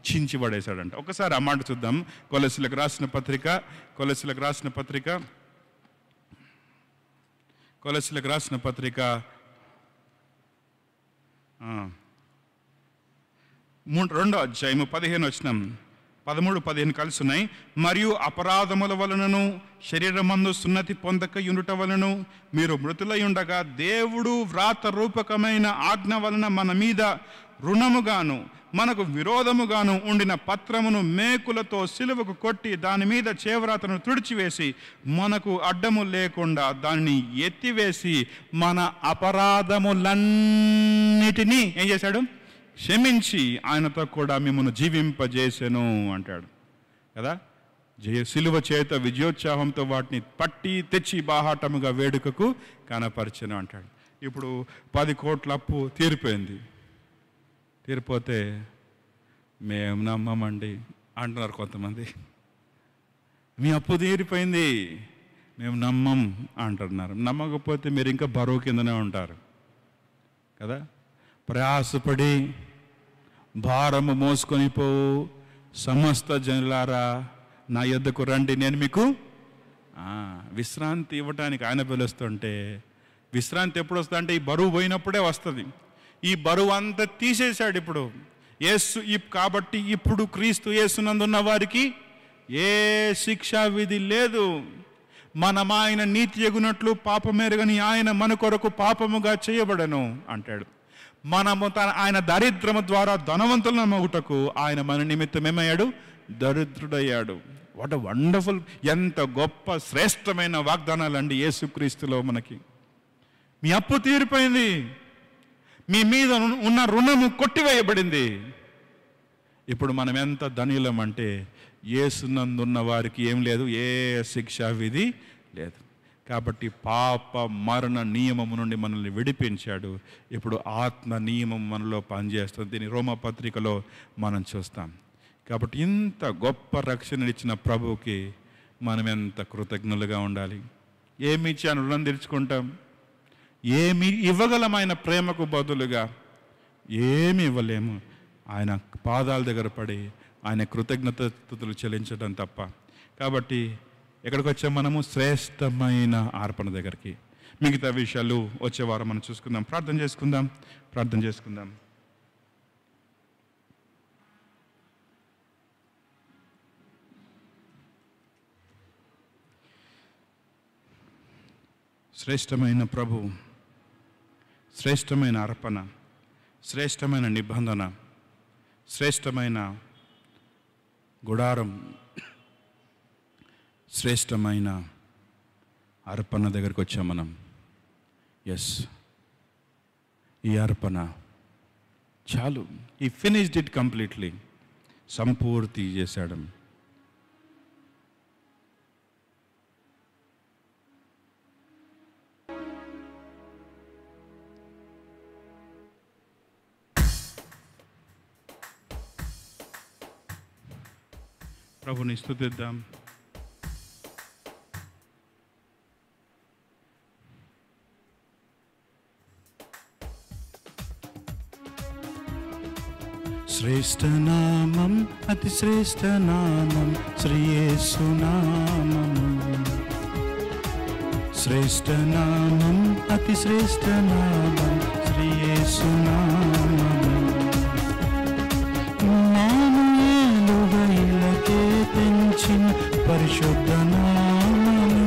చించి పడేశాడంట. ఒకసారి ఆ మాట చూద్దాం. కొలస్సీలకు రాసిన పత్రిక 2వ అధ్యాయము 15 వచనం, 13-15 కలిసి ఉన్నాయి. మరియు అపరాధముల వలనను శరీరమందు సున్నతి పొందక యుండుట వలన మీరు మృతులై ఉండగా దేవుడు వ్రాత రూపకమైన ఆజ్ఞ వలన మన మీద రుణముగాను మనకు విరోధముగాను ఉండిన పత్రమును మేకులతో సిలువకు కొట్టి దాని మీద చేవ్రాతను తుడిచివేసి మనకు అడ్డము లేకుండా దాన్ని ఎత్తివేసి మన అపరాధములన్నిటినీ ఏం చేశాడు? క్షమించి ఆయనతో కూడా మిమ్మల్ని జీవింపజేసెను అంటాడు కదా. సిలువ చేత విజయోత్సాహంతో వాటిని పట్టి తెచ్చి బాహాటముగా వేడుకకు కనపరిచెను అంటాడు. ఇప్పుడు 10 కోట్ల అప్పు తీరిపోతే మేము నమ్మమండి అంటున్నారు కొంతమంది. మీ అప్పు తీరిపోయింది, మేము నమ్మం అంటున్నారు. నమ్మకపోతే మీరు ఇంకా బరువు కిందనే ఉంటారు కదా. ప్రయాసపడి భారము మోసుకొని పోవు సమస్త జనులారా నా యొద్దకు రండి, నేను మీకు విశ్రాంతి ఇవ్వటానికి ఆయన పిలుస్తుంటే, విశ్రాంతి ఎప్పుడు వస్తుంది అంటే ఈ బరువు పోయినప్పుడే వస్తుంది. ఈ బరువు అంతా తీసేశాడు ఇప్పుడు యేసు. కాబట్టి ఇప్పుడు క్రీస్తు యేసునందున్న వారికి ఏ శిక్షా విధి లేదు. మనం ఆయన నీతి ఎగునట్లు పాపమెరుగని ఆయన మన కొరకు పాపముగా చేయబడను అంటాడు. మనము ఆయన దరిద్రము ద్వారా ధనవంతులను మగుటకు ఆయన మన నిమిత్తం ఏమయ్యాడు? దరిద్రుడయ్యాడు. వాట్ ఎ వండర్ఫుల్, ఎంత గొప్ప శ్రేష్టమైన వాగ్దానాలు అండి యేసుక్రీస్తులో మనకి. మీ అప్పు తీరిపోయింది, మీ మీద ఉన్న రుణము కొట్టివేయబడింది. ఇప్పుడు మనం ఎంత ధనిలం అంటే యేసునందున్న వారికి ఏం లేదు, ఏ శిక్షా విధి లేదు. కాబట్టి పాప మరణ నియమము నుండి మనల్ని విడిపించాడు. ఇప్పుడు ఆత్మ నియమం మనలో పనిచేస్తుంది. దీని రోమపత్రికలో మనం చూస్తాం. కాబట్టి ఇంత గొప్ప రక్షణ ఇచ్చిన ప్రభువుకి మనం ఎంత కృతజ్ఞులుగా ఉండాలి. ఏమి ఇచ్చి ఆయన రుణం తీర్చుకుంటాం? ఏమి ఇవ్వగలమైన ప్రేమకు బదులుగా ఏమి ఇవ్వలేము. ఆయన పాదాల దగ్గర పడి ఆయన కృతజ్ఞతలు చెల్లించడం తప్ప. కాబట్టి ఎక్కడికి వచ్చాం మనము? శ్రేష్టమైన అర్పణ దగ్గరికి. మిగతా విషయాలు వచ్చే వారం మనం చూసుకుందాం. ప్రార్థన చేసుకుందాం. శ్రేష్టమైన ప్రభు, శ్రేష్టమైన అర్పణ, శ్రేష్టమైన నిబంధన, శ్రేష్టమైన గుడారం, శ్రేష్టమైన అర్పణ దగ్గరికి వచ్చాం మనం. ఎస్, ఈ అర్పణ చాలు. ఈ ఫినిష్డ్ ఇట్ కంప్లీట్లీ, సంపూర్తి చేశాడు. ప్రభుని స్తుతిద్దాం. శ్రేష్టనామం, అతి శ్రేష్టనామం శ్రీ యేసు నామము. శ్రేష్టనామం, అతి శ్రేష్టనామం శ్రీ యేసు నామము. మానవులకే పెంచిన పరిశుద్ధ నామము.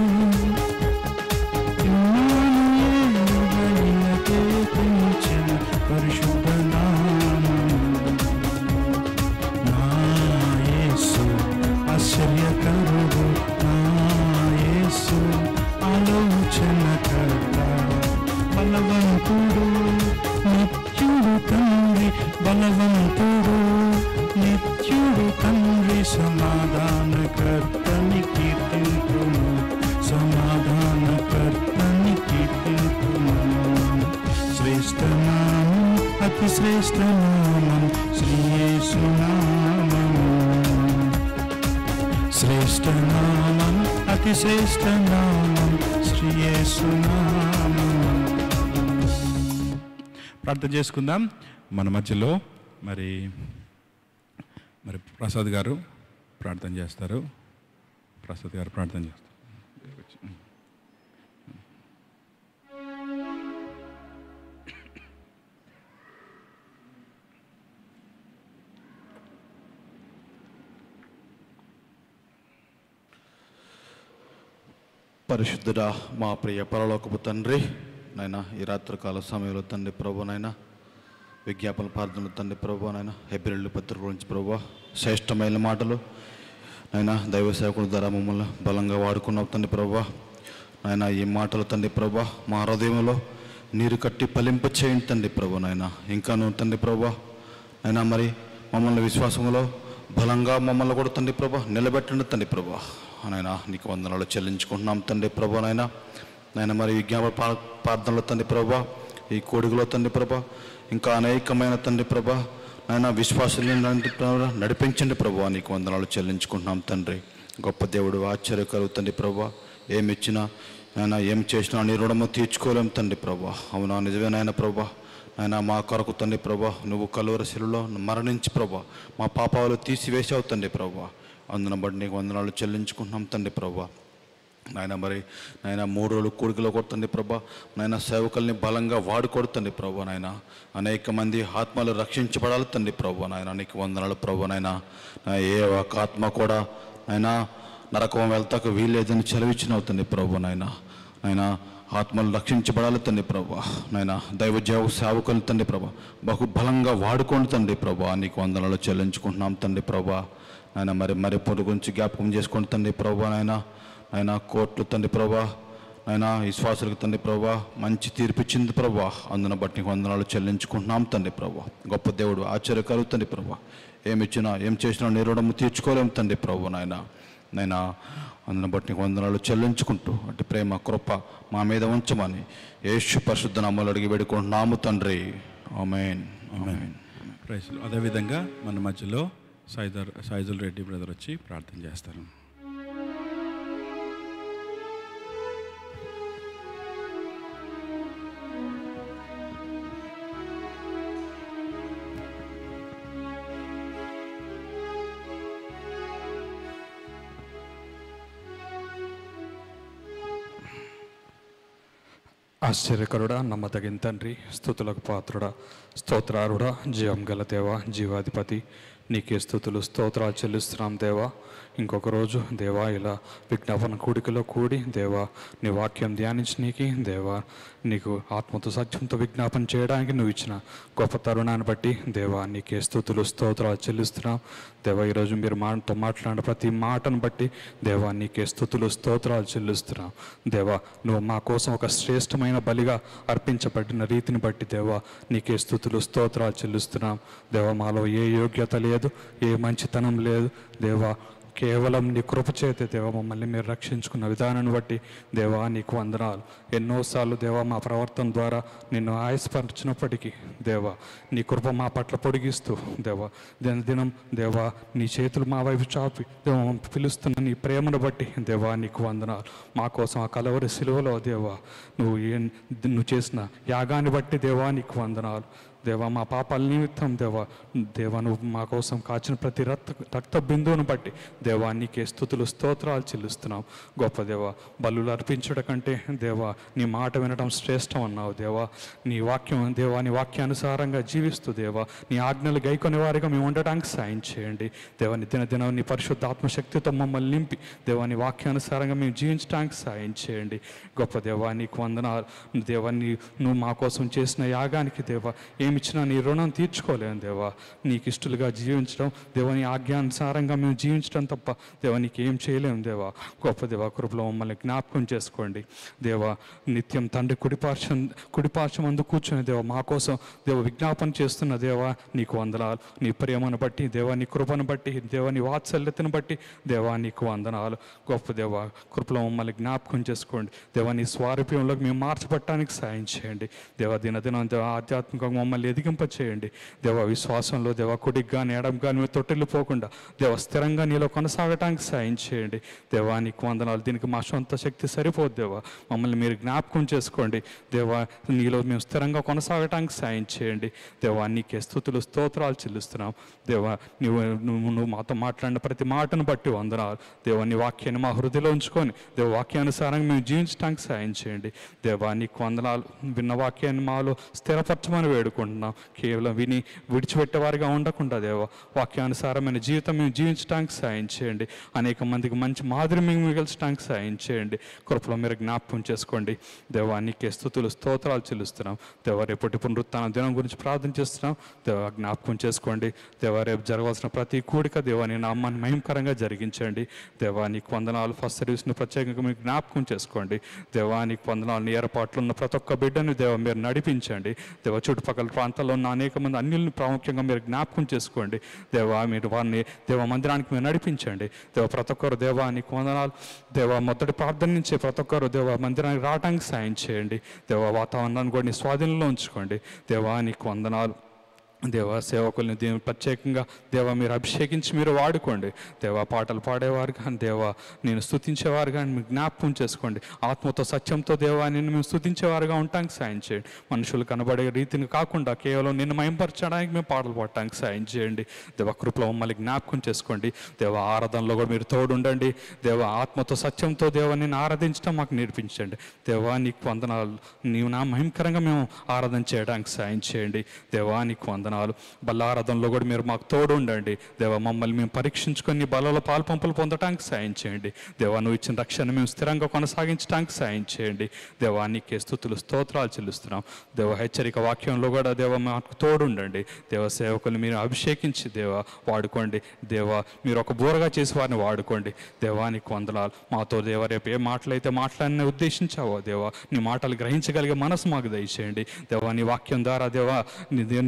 మానవులకే పెంచిన పరిశుద్ధ నామము. ఆశ్చర్యకరుడు నా యేసు, ఆలోచనకర్త, బలవంతుడు నిత్యుడు తండ్రి, బలవంతుడు నిత్యుడు తండ్రి, సమాధానకర్తని కీర్తింతును, సమాధానకర్తని శ్రేష్ఠ నామం అతి శ్రేష్ఠ నామం శ్రీ యేసు నామం శ్రేష్ఠ నామం అతి శ్రేష్ఠ నామం శ్రీ యేసు నామం. ప్రార్థన చేసుకుందాం. మన మధ్యలో మరి ప్రసాద్ గారు ప్రార్థన చేస్తారు. ప్రసాద్ గారు ప్రార్థన చేస్తారు. పరిశుద్ధుడా మా ప్రియ పరలోకపు తండ్రి నాయన, ఈ రాత్రికాల సమయంలో తండ్రి ప్రభు నాయన విజ్ఞాపన ప్రార్థనలు తండ్రి ప్రభు నాయన హెబ్రీయుల పత్రిక గురించి ప్రభు శ్రేష్టమైన మాటలు నాయన దైవ సేవకుల ద్వారా మమ్మల్ని బలంగా వాడుకున్నావు తండ్రి ప్రభు నాయన. ఈ మాటలు తండ్రి ప్రభు మా హృదయంలో నీరు కట్టి ఫలింప చేయండి తండ్రి ప్రభు నాయన. ఇంకాను తండ్రి ప్రభు నాయన మరి మమ్మల్ని విశ్వాసంలో బలంగా మమ్మల్ని కూడా తండ్రి ప్రభు నిలబెట్టండి తండ్రి ప్రభు నాయన. నీకు వందనాలు చెల్లించుకుంటున్నాం తండ్రి ప్రభు నాయన. నాయన మరి విజ్ఞాపన ప్రార్థనలో తండ్రి ప్రభు ఈ కోడికలో తండ్రి ప్రభు ఇంకా అనేకమైన తండ్రి ప్రభు నాయన విశ్వాసాలు నడిపించండి ప్రభు. నీకు వందనాలు చెల్లించుకుంటున్నాం తండ్రి. గొప్ప దేవుడు, ఆశ్చర్యకరువు తండ్రి ప్రభు. ఏమి ఇచ్చినా నాయన ఏం చేసినా నీ రుణము తీర్చుకోలేం తండ్రి ప్రభు. అవునా, నిజమే నాయన ప్రభు. ఆయన మా కొరకు తండ్రి ప్రభా నువ్వు కలువరి శిలువలో మరణించి ప్రభా మా పాపాలు తీసివేసావు తండ్రి ప్రభా. అందున బట్టి నీకు వందనాలు చెల్లించుకుంటున్నాం తండ్రి ప్రభా. నాయన మరి నాయన 3 రోజులు కూడికలో కొడుతుంది ప్రభా నాయన. సేవకుల్ని బలంగా వాడుకొడుతుంది ప్రభా నాయన. అనేక మంది ఆత్మలు రక్షించబడాలి తండ్రి ప్రభా నాయన. నీకు వందనాలు ప్రభా నాయన. ఏ ఒక ఆత్మ కూడా నాయన నరకం వెళ్తాకు వీల్లేదని చెలవిచ్చినవు తండ్రి ప్రభా నాయన. ఆయన ఆత్మలు రక్షించబడాలి తండ్రి ప్రభా నాయన. దైవ సేవకులు తండ్రి ప్రభా బహు బలంగా వాడుకోండి తండ్రి ప్రభా. నీకు వందనాలు చెల్లించుకుంటున్నాం తండ్రి ప్రభా నాయన. మరి పొడి గురించి జ్ఞాపకం చేసుకోండి తండ్రి ప్రభా నాయన. ఆయన కోర్టులు తండ్రి ప్రభా నాయన విశ్వాసులకు తండ్రి ప్రభా మంచి తీర్పు ఇచ్చింది ప్రభా. అందున బట్టి నీకు వందనాలు చెల్లించుకుంటున్నాం తండ్రి ప్రభా. గొప్ప దేవుడు, ఆశ్చర్యకరువు తండ్రి ప్రభా. ఏమి ఇచ్చినా ఏం చేసినా నీ రుణము తీర్చుకోలేము తండ్రి ప్రభు నాయన. నైనా అందుని బట్టి నీకు వందనాలు చెల్లించుకుంటూ అటు ప్రేమ కృప మా మీద ఉంచమని యేసు పరిశుద్ధ నామములో అడిగి వేడుకుంటున్నాము తండ్రి. ఆమేన్. ఆమేన్. అదేవిధంగా మన మధ్యలో సాయిజుల్ రెడ్డి బ్రదర్ వచ్చి ప్రార్థన చేస్తారు. ఆశ్చర్యకరుడా, నమ్మదగిన తండ్రి, స్తుతులకు పాత్రుడా, స్తోత్రారుడా, జీవం గల దేవా, జీవాధిపతి, నీకే స్తుతులు స్తోత్రాలు చెల్లిస్తున్నాం దేవా. ఇంకొక రోజు దేవా ఇలా విజ్ఞాపన కూడికలో కూడి దేవా నీ వాక్యం ధ్యానించి నీకు దేవా నీకు ఆత్మతో సత్యంతో విజ్ఞాపన చేయడానికి నువ్వు ఇచ్చిన గొప్ప తరుణాన్ని బట్టి దేవా నీకే స్తుతులు స్తోత్రాలు చెల్లిస్తున్నాం దేవా. ఈరోజు మీరు మాతో మాట్లాడిన ప్రతి మాటను బట్టి దేవా నీకే స్తుతులు స్తోత్రాలు చెల్లిస్తున్నాం దేవా. నువ్వు మా కోసం ఒక శ్రేష్టమైన బలిగా అర్పించబడిన రీతిని బట్టి దేవా నీకే స్తుతులు స్తోత్రాలు చెల్లిస్తున్నాం దేవా. మాలో ఏ యోగ్యత లేదు, ఏ మంచితనం లేదు దేవా. కేవలం నీ కృప చేతే దేవా మమ్మల్ని మీరు రక్షించుకున్న విధానాన్ని బట్టి దేవా నీకు వందనాలు. ఎన్నోసార్లు దేవా మా ప్రవర్తన ద్వారా నిన్ను ఆయాసపరిచినప్పటికీ దేవా నీ కృప మా పట్ల పొడిగిస్తూ దేవా దినదినం దేవా నీ చేతులు మా వైపు చాపి దేవా పిలుస్తున్న నీ ప్రేమను బట్టి దేవా నీకు వందనాలు. మా కోసం ఆ కలవరి సిలువలో దేవా నువ్వు చేసిన యాగాన్ని బట్టి దేవా నీకు వందనాలు దేవా. మా పాపాల నిమిత్తం దేవా నువ్వు మా కోసం కాచిన ప్రతి రక్త బిందువును బట్టి దేవా నీకే స్తుతులు స్తోత్రాలు చెల్లిస్తున్నాం గొప్ప దేవా. బలులు అర్పించడం కంటే దేవా నీ మాట వినడం శ్రేష్టం అన్నావు దేవా. నీ వాక్యం దేవా నీ వాక్యానుసారంగా జీవిస్తూ దేవా నీ ఆజ్ఞలు గైకొని వారిగా మేము ఉండటానికి సాయం చేయండి దేవా. దినం నీ పరిశుద్ధ ఆత్మశక్తితో మమ్మల్ని నింపి దేవా నీ వాక్యానుసారంగా మేము జీవించడానికి సాయం చేయండి గొప్ప దేవా. నీకు వందనాలు దేవా. నువ్వు మా కోసం చేసిన యాగానికి దేవా ఏమి ఇచ్చినా నీ రుణం తీర్చుకోలేము దేవా. నీకు ఇష్టలుగా జీవించడం దేవా, నీ ఆజ్ఞానుసారంగా మేము జీవించడం తప్ప దేవా నీకు ఏం చేయలేము దేవా. గొప్ప దేవా, కృపలో మమ్మల్ని జ్ఞాపకం చేసుకోండి దేవా. నిత్యం తండ్రి కుడిపార్శ్వం అందు కూర్చుని దేవా మా కోసం దేవ విజ్ఞాపన చేస్తున్న దేవా నీకు వందనాలు. నీ ప్రేమను బట్టి దేవా, నీ కృపను బట్టి దేవా, నీ వాత్సల్యతను బట్టి దేవా నీకు వందనాలు. గొప్ప దేవా, కృపలో మమ్మల్ని జ్ఞాపకం చేసుకోండి దేవా. నీ స్వారూప్యంలోకి మేము మార్చబట్టడానికి సాయం చేయండి దేవా. దినదినం దేవా ఆధ్యాత్మికంగా మమ్మల్ని ఎదిగింప చేయండి దేవా. విశ్వాసంలో దేవా కుడికి కానీ ఎడమ కానీ మేము తొట్టిల్లిపోకుండా దేవా స్థిరంగా నీలో కొనసాగటానికి సాయం చేయండి దేవా. నీకు వందనాలు. దీనికి మా సొంత శక్తి సరిపోదు దేవా. మమ్మల్ని మీరు జ్ఞాపకం చేసుకోండి దేవా. నీలో మేము స్థిరంగా కొనసాగటానికి సాయం చేయండి దేవా. నీకే స్తుతులు స్తోత్రాలు చెల్లిస్తున్నాం దేవా. నువ్వు మాతో మాట్లాడిన ప్రతి మాటను బట్టి వందనాలు దేవా. నీ వాక్యాన్ని మా హృదయలో ఉంచుకొని దేవ వాక్యానుసారంగా మేము జీవించడానికి సాయం చేయండి దేవా. నీకు వందనాలు. విన్న వాక్యాన్ని మాలో స్థిరపరచమని వేడుకుంటున్నాం. కేవలం విని విడిచిపెట్టేవారిగా ఉండకుండా దేవా వాక్యానుసారమైన జీవితం మేము జీవించడానికి సాయం చేయండి. అనేక మందికి మంచి మాదిరి మేము మిగల్చడానికి సాయం చేయండి. కృపలో మీరు జ్ఞాపకం చేసుకోండి దేవా. నీకే స్తుతులు స్తోత్రాలు చెల్లిస్తున్నాం దేవా. రేపటి పునరుత్థాన దినం గురించి ప్రార్థన చేస్తున్నాం దేవా. జ్ఞాపకం చేసుకోండి దేవా. రేపు జరగాల్సిన ప్రతి కూడిక దేవా నీ నామాన్ని మహిమకరంగా జరిగించండి దేవా. నీకు వందనాలు. ఫస్ట్ సర్వీస్ను ప్రత్యేకంగా మీరు జ్ఞాపకం చేసుకోండి దేవా. నీకు వందనాలు. నీ ఏర్పాట్లు ఉన్న ప్రతి ఒక్క బిడ్డను దేవా మీరు నడిపించండి దేవా. చుట్టుపక్కల ప్రాంతాల్లో ఉన్న అనేక మంది అన్యుల్ని ప్రాముఖ్యంగా మీరు జ్ఞాపకం చేసుకోండి దేవా. మీరు వారిని దేవ మందిరానికి మీరు నడిపించండి దేవ. ప్రతి ఒక్కరు దేవా నీకు వందనాలు దేవా. మొదటి ప్రార్థన నుంచి ప్రతి ఒక్కరు దేవా మందిరానికి రావడానికి సాయం చేయండి దేవా. వాతావరణాన్ని కూడా నీ స్వాధీనంలో ఉంచుకోండి దేవా. నీకు వందనాలు దేవా. సేవకుల్ని దీన్ని ప్రత్యేకంగా దేవా మీరు అభిషేకించి మీరు వాడుకోండి దేవా. పాటలు పాడేవారు కానీ దేవా నేను స్తుతించేవారు కానీ మీరు జ్ఞాపకం చేసుకోండి. ఆత్మతో సత్యంతో దేవా నిన్ను మేము స్తుతించేవారుగా ఉండటానికి సాయం చేయండి. మనుషులు కనబడే రీతిని కాకుండా కేవలం నిన్ను మయంపరచడానికి మేము పాటలు పాడటానికి సాయం చేయండి దేవా. కృపలో మమ్మల్ని జ్ఞాపకం చేసుకోండి దేవా. ఆరాధనలో కూడా మీరు తోడుండండి దేవా. ఆత్మతో సత్యంతో దేవా నిన్ను ఆరాధించడం మాకు నేర్పించండి దేవా. నీకు వందనాలు. నీవు నా మహిమకరంగా మేము ఆరాధన చేయడానికి సాయం చేయండి దేవా. నీకు వందనాలు. బల్లారాధనలో కూడా మీరు మాకు తోడు ఉండండి దేవా. మమ్మల్ని మేము పరీక్షించుకొని బలలో పాల్పంపులు పొందడానికి సాయం చేయండి దేవా. నువ్వు ఇచ్చిన రక్షణ మేము స్థిరంగా కొనసాగించడానికి సాయం చేయండి దేవా. నీకే స్తుతులు స్తోత్రాలు చెల్లిస్తున్నాం దేవా. హెచ్చరిక వాక్యంలో కూడా దేవా మాకు తోడు ఉండండి దేవా. సేవకులు మీరు అభిషేకించి దేవా వాడుకోండి దేవా. మీరు ఒక బోరగా చేసి వారిని వాడుకోండి దేవా. నీకు వందనాలు. మాతో దేవా రేపు ఏ మాటలైతే మాట్లాడిన ఉద్దేశించావో దేవా నీ మాటలు గ్రహించగలిగే మనసు మాకు దయచేయండి దేవా. నీ వాక్యం ద్వారా దేవా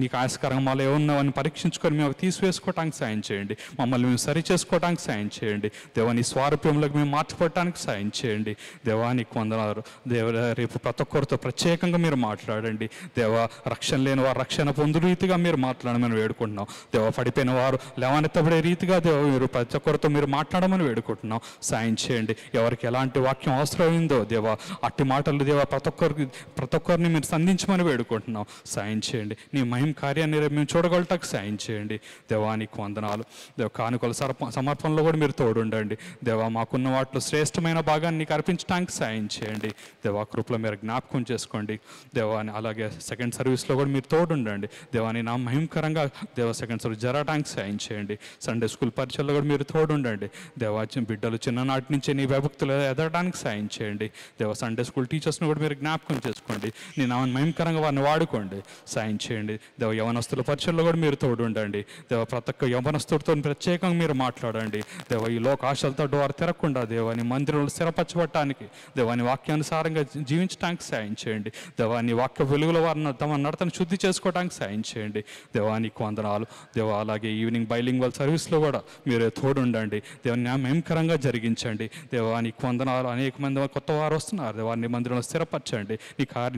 నీకు ఆస్కారం మాలో ఏమన్నావని పరీక్షించుకొని మేము తీసివేసుకోవడానికి సాయం చేయండి. మమ్మల్ని మేము సరి చేసుకోవడానికి సాయం చేయండి దేవా. నీ స్వారూప్యంలోకి మేము మార్చిపోవటానికి సాయం చేయండి దేవా. నీకు వందనాలు దేవ. రేపు ప్రతి ఒక్కరితో ప్రత్యేకంగా మీరు మాట్లాడండి దేవా. రక్షణ లేని వారు రక్షణ పొందు రీతిగా మీరు మాట్లాడమని వేడుకుంటున్నాం దేవా. పడిపోయిన వారు లేవనెత్తబడే రీతిగా దేవా మీరు ప్రతి ఒక్కరితో మీరు మాట్లాడమని వేడుకుంటున్నాం. సాయం చేయండి. ఎవరికి ఎలాంటి వాక్యం అవసరమైందో దేవా అట్టి మాటలు దేవా ప్రతి ఒక్కరిని మీరు సంధించమని వేడుకుంటున్నాం. సాయం చేయండి. నీ మహిమ కార్యాన్ని మేము చూడగలటకు సాయం చేయండి దేవా. నీకు వందనాలు దేవ. కానుకల సమర్పణలో కూడా మీరు తోడుండండి దేవా. మాకున్న వాటిలో శ్రేష్టమైన భాగాన్ని నీకు అర్పించడానికి సాయం చేయండి దేవా. కృపలో మీరు జ్ఞాపకం చేసుకోండి దేవా. అలాగే సెకండ్ సర్వీస్లో కూడా మీరు తోడుండండి దేవాని నా మహిమకరంగా దేవా సెకండ్ సర్వీస్ జరగడానికి సాయం చేయండి. సండే స్కూల్ పరిచయలో కూడా మీరు తోడుండండి దేవా. బిడ్డలు చిన్ననాటి నుంచే నీ విభక్తులు ఎదగడానికి సాయం చేయండి దేవా. సండే స్కూల్ టీచర్స్ని కూడా మీరు జ్ఞాపకం చేసుకోండి. నీ నా మహిమకరంగా వారిని వాడుకోండి. సాయం చేయండి దేవ. యవనస్తుల పరిచయలో కూడా మీరు తోడుండండి దేవ. ప్రతి ఒక్క యవనస్తుడితో ప్రత్యేకంగా మీరు మాట్లాడండి దేవ. ఈ లోక ఆశలతో వారు తిరగకుండా దేవాని మందిరంలో స్థిరపరచబట్టడానికి దేవాని వాక్యానుసారంగా జీవించడానికి సాయం చేయండి దేవా. నీ వాక్య వెలుగుల వారిని తమ నడతను శుద్ధి చేసుకోవడానికి సాయం చేయండి దేవా. నీకు వందనాలు దేవా. అలాగే ఈవినింగ్ బైలింగ్వల్ సర్వీస్లో కూడా మీరు తోడుండండి దేవాన్ని మహిమకరంగా జరిగించండి దేవా. నీకు వందనాలు. అనేక మంది కొత్త వారు వస్తున్నారు దేవా. నీ మందిరంలో స్థిరపరచండి.